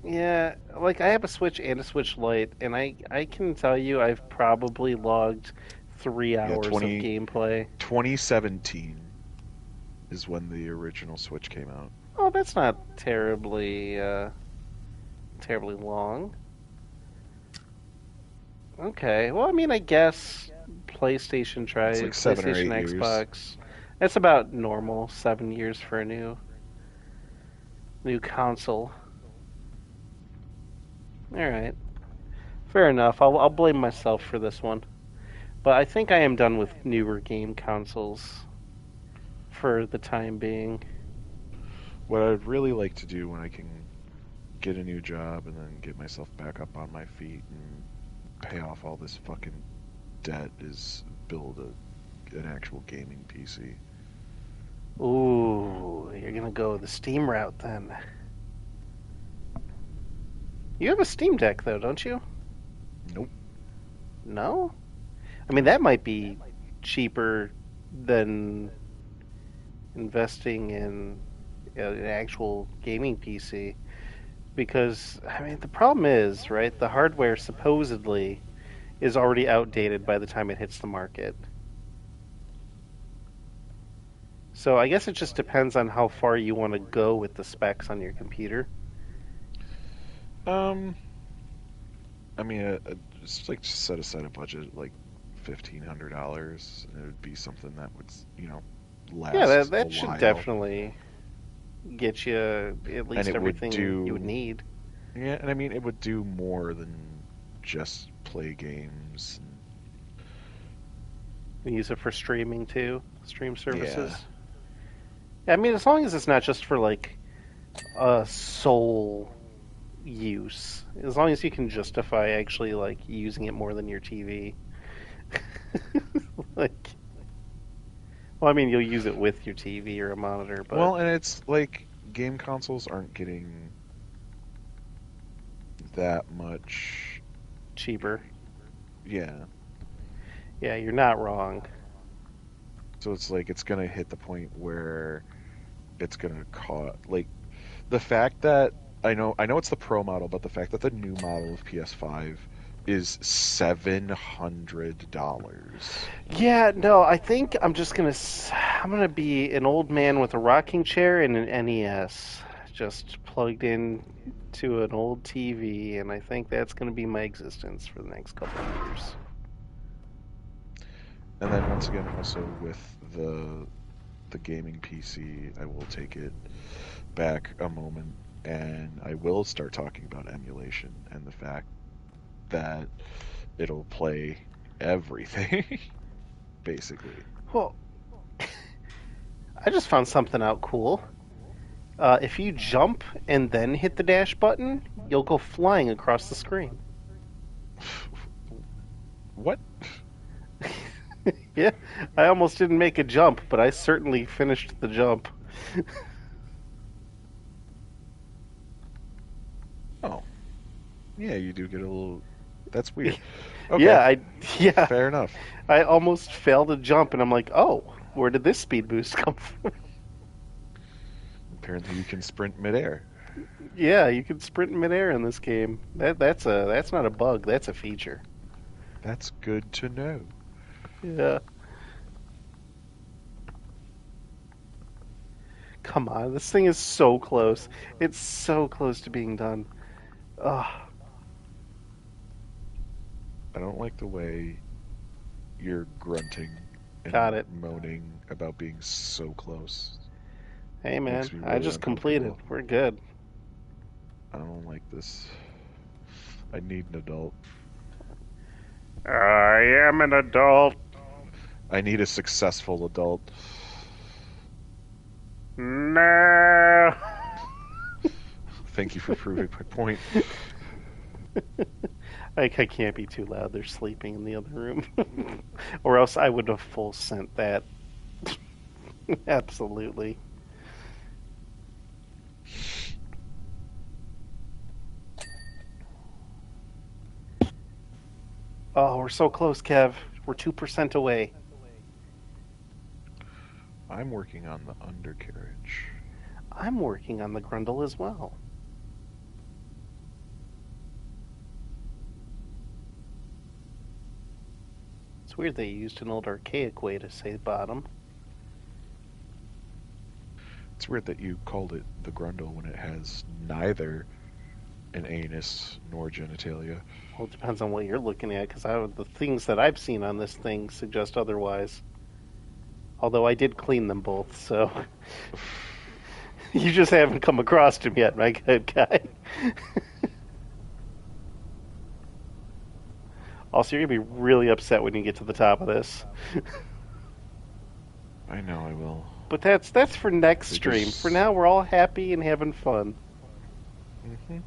Speaker 1: yeah, like I have a Switch and a Switch Lite, and I can tell you I've probably logged
Speaker 2: Yeah,
Speaker 1: 3 hours of gameplay.
Speaker 2: 2017 is when the original Switch came out.
Speaker 1: Oh, that's not terribly long. Okay. Well, I mean, I guess PlayStation
Speaker 2: It's like 7 or 8
Speaker 1: PlayStation,
Speaker 2: years.
Speaker 1: Xbox. That's about normal. 7 years for a new console. All right. Fair enough. I'll blame myself for this one. But I think I am done with newer game consoles for the time being.
Speaker 2: What I'd really like to do when I can get a new job and then get myself back up on my feet and pay off all this fucking debt is build an actual gaming PC.
Speaker 1: Ooh, you're gonna go the Steam route then. You have a Steam Deck though, don't you?
Speaker 2: Nope.
Speaker 1: No? I mean, that might be cheaper than investing in an actual gaming PC. Because, I mean, the problem is, right, the hardware supposedly is already outdated by the time it hits the market. So I guess it just depends on how far you want to go with the specs on your computer.
Speaker 2: Um, I mean, just like set aside a budget like $1,500, and it would be something that would,
Speaker 1: Yeah, that,
Speaker 2: last a
Speaker 1: that should
Speaker 2: while,
Speaker 1: definitely get you at
Speaker 2: and
Speaker 1: least
Speaker 2: it would
Speaker 1: everything you would
Speaker 2: do,
Speaker 1: need.
Speaker 2: yeah, and I mean, it would do more than just play games.
Speaker 1: You use it for streaming too, stream
Speaker 2: Yeah,
Speaker 1: services. I mean, as long as it's not just for like a sole use, as long as you can justify actually like using it more than your TV. Like, well, I mean, you'll use it with your TV or a monitor, but
Speaker 2: well, and it's like game consoles aren't getting that much.
Speaker 1: cheaper.
Speaker 2: Yeah,
Speaker 1: Yeah, you're not wrong.
Speaker 2: so it's like it's gonna hit the point where it's gonna cost like the fact that I know it's the Pro model, but the fact that the new model of PS5 is $700.
Speaker 1: Yeah, no, I think I'm gonna be an old man with a rocking chair and an NES, just plugged in to an old TV, and I think that's gonna be my existence for the next couple of years.
Speaker 2: And then once again, also with the gaming PC, I will take it back a moment and I will start talking about emulation and the fact that it'll play everything, basically.
Speaker 1: Well, I just found something out cool. If you jump and then hit the dash button, you'll go flying across the screen.
Speaker 2: What?
Speaker 1: Yeah, I almost didn't make a jump, but I certainly finished the jump.
Speaker 2: Oh, yeah, you do get a little. That's weird.
Speaker 1: Yeah,
Speaker 2: Okay,
Speaker 1: yeah,
Speaker 2: fair enough.
Speaker 1: I almost failed a jump, and I'm like, oh, where did this speed boost come from?
Speaker 2: Apparently, you can sprint midair.
Speaker 1: Yeah, you can sprint in midair in this game. That's not a bug. That's a feature.
Speaker 2: That's good to know.
Speaker 1: Yeah. Come on, this thing is so close. It's so close to being done. Ugh,
Speaker 2: I don't like the way you're grunting
Speaker 1: got
Speaker 2: and
Speaker 1: it.
Speaker 2: moaning about being so close.
Speaker 1: Hey
Speaker 2: Makes
Speaker 1: man,
Speaker 2: me
Speaker 1: I
Speaker 2: really
Speaker 1: just completed.
Speaker 2: uncomfortable.
Speaker 1: We're good.
Speaker 2: I don't like this. I need an adult.
Speaker 1: I am an adult.
Speaker 2: I need a successful adult.
Speaker 1: No.
Speaker 2: Thank you for proving my point.
Speaker 1: I can't be too loud. They're sleeping in the other room. Or else I would have full sent that. Absolutely. Oh, we're so close, Kev. We're 2% away.
Speaker 2: I'm working on the undercarriage.
Speaker 1: I'm working on the grundle as well. It's weird they used an old archaic way to say bottom.
Speaker 2: It's weird that you called it the grundle when it has neither an anus nor genitalia.
Speaker 1: Well, it depends on what you're looking at, because the things that I've seen on this thing suggest otherwise. Although I did clean them both, so you just haven't come across them yet, my good guy. Also, you're gonna be really upset when you get to the top of this.
Speaker 2: I know I will.
Speaker 1: But that's for next
Speaker 2: They
Speaker 1: stream. For
Speaker 2: just.
Speaker 1: now, we're all happy and having fun.
Speaker 2: Hmm.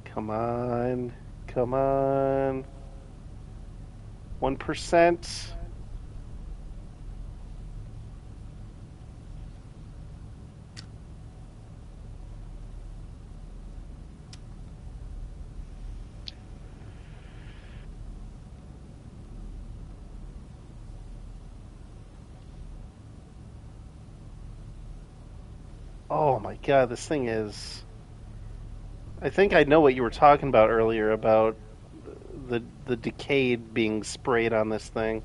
Speaker 1: Come on, come on. 1%. Oh my god, this thing is. I think I know what you were talking about earlier about the decayed being sprayed on this thing.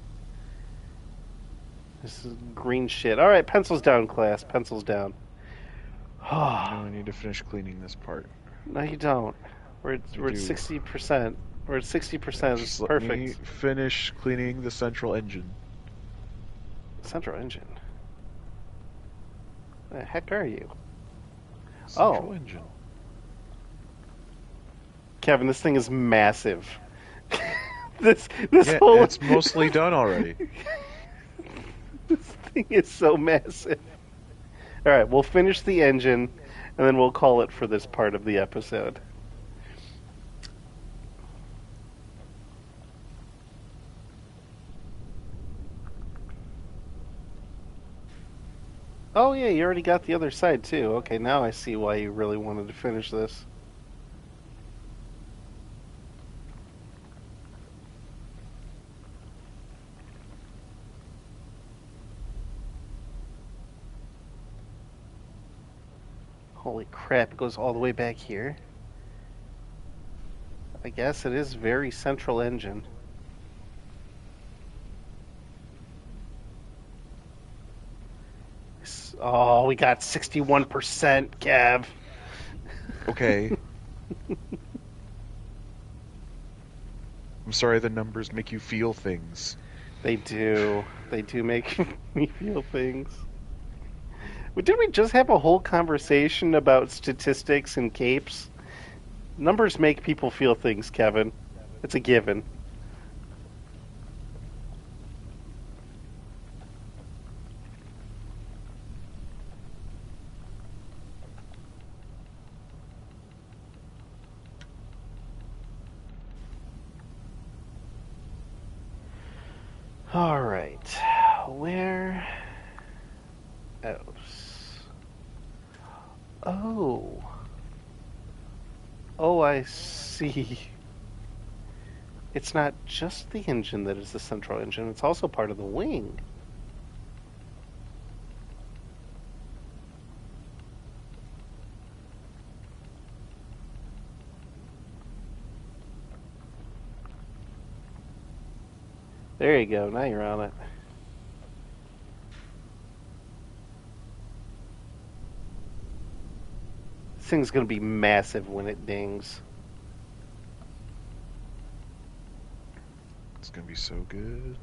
Speaker 1: This is green shit. All right, pencils down, class. Pencils down.
Speaker 2: I know
Speaker 1: Oh,
Speaker 2: I need to finish cleaning this part.
Speaker 1: no, you don't.
Speaker 2: I
Speaker 1: We're at
Speaker 2: do.
Speaker 1: 60%. We're at
Speaker 2: Yeah,
Speaker 1: 60%. This is
Speaker 2: just let me
Speaker 1: perfect.
Speaker 2: finish cleaning the central engine.
Speaker 1: Central engine. The heck are you?
Speaker 2: Central
Speaker 1: Oh,
Speaker 2: engine.
Speaker 1: Kevin, this thing is massive. This
Speaker 2: Yeah,
Speaker 1: whole
Speaker 2: it's mostly done already.
Speaker 1: this thing is so massive. All right, we'll finish the engine, and then we'll call it for this part of the episode. Oh yeah, you already got the other side too. Okay, now I see why you really wanted to finish this. Holy crap, it goes all the way back here. I guess it is very central engine. Oh, we got 61%, Kev.
Speaker 2: Okay. I'm sorry the numbers make you feel things.
Speaker 1: They do. They do make me feel things. But did we just have a whole conversation about statistics and capes? Numbers make people feel things, Kevin. It's a given. All right. Where else? Oh. Oh, I see. It's not just the engine that is the central engine, it's also part of the wing. There you go. Now you're on it. This thing's going to be massive when it dings.
Speaker 2: It's gonna be so good.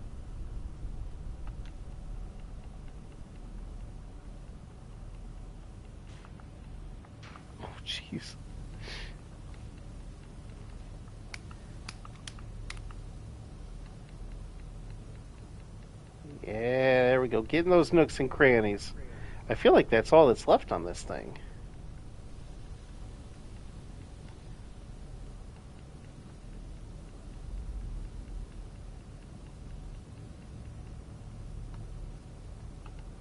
Speaker 1: Oh, jeez. Yeah, there we go. Getting those nooks and crannies. I feel like that's all that's left on this thing.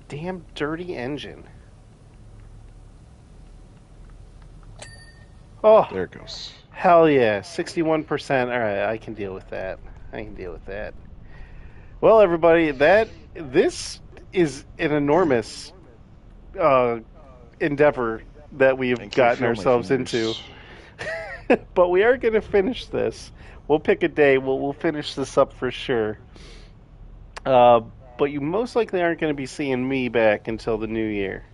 Speaker 1: Damn dirty engine. Oh,
Speaker 2: There it goes.
Speaker 1: hell yeah. 61%. All right, I can deal with that. I can deal with that. Well, everybody, this is an enormous uh, endeavor that we have
Speaker 2: I can't
Speaker 1: gotten
Speaker 2: feel my
Speaker 1: ourselves into.
Speaker 2: fingers.
Speaker 1: But we are going to finish this. We'll pick a day. We'll finish this up for sure. Uh, but you most likely aren't going to be seeing me back until the new year.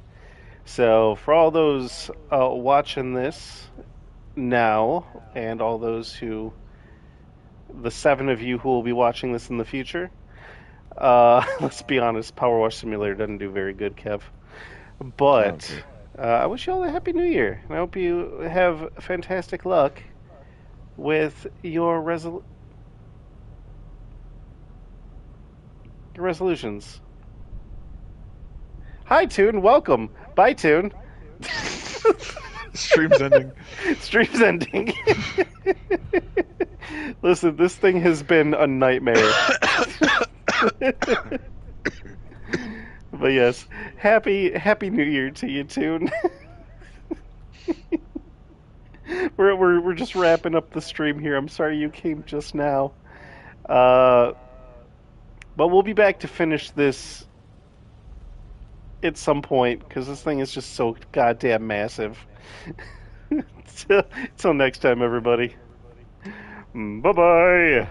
Speaker 1: So for all those watching this now, and all those who, the 7 of you who will be watching this in the future, let's be honest, Powerwash Simulator doesn't do very good, Kev. But
Speaker 2: Okay.
Speaker 1: I wish you all a happy new year. And I hope you have fantastic luck with your resolutions. Hi, Toon. Welcome. Bye, Toon.
Speaker 2: Stream's ending.
Speaker 1: Stream's ending. Listen, this thing has been a nightmare. But yes, happy New Year to you, Toon. We're just wrapping up the stream here. I'm sorry you came just now. Uh, but we'll be back to finish this at some point because this thing is just so goddamn massive. Till next time, everybody. Bye bye.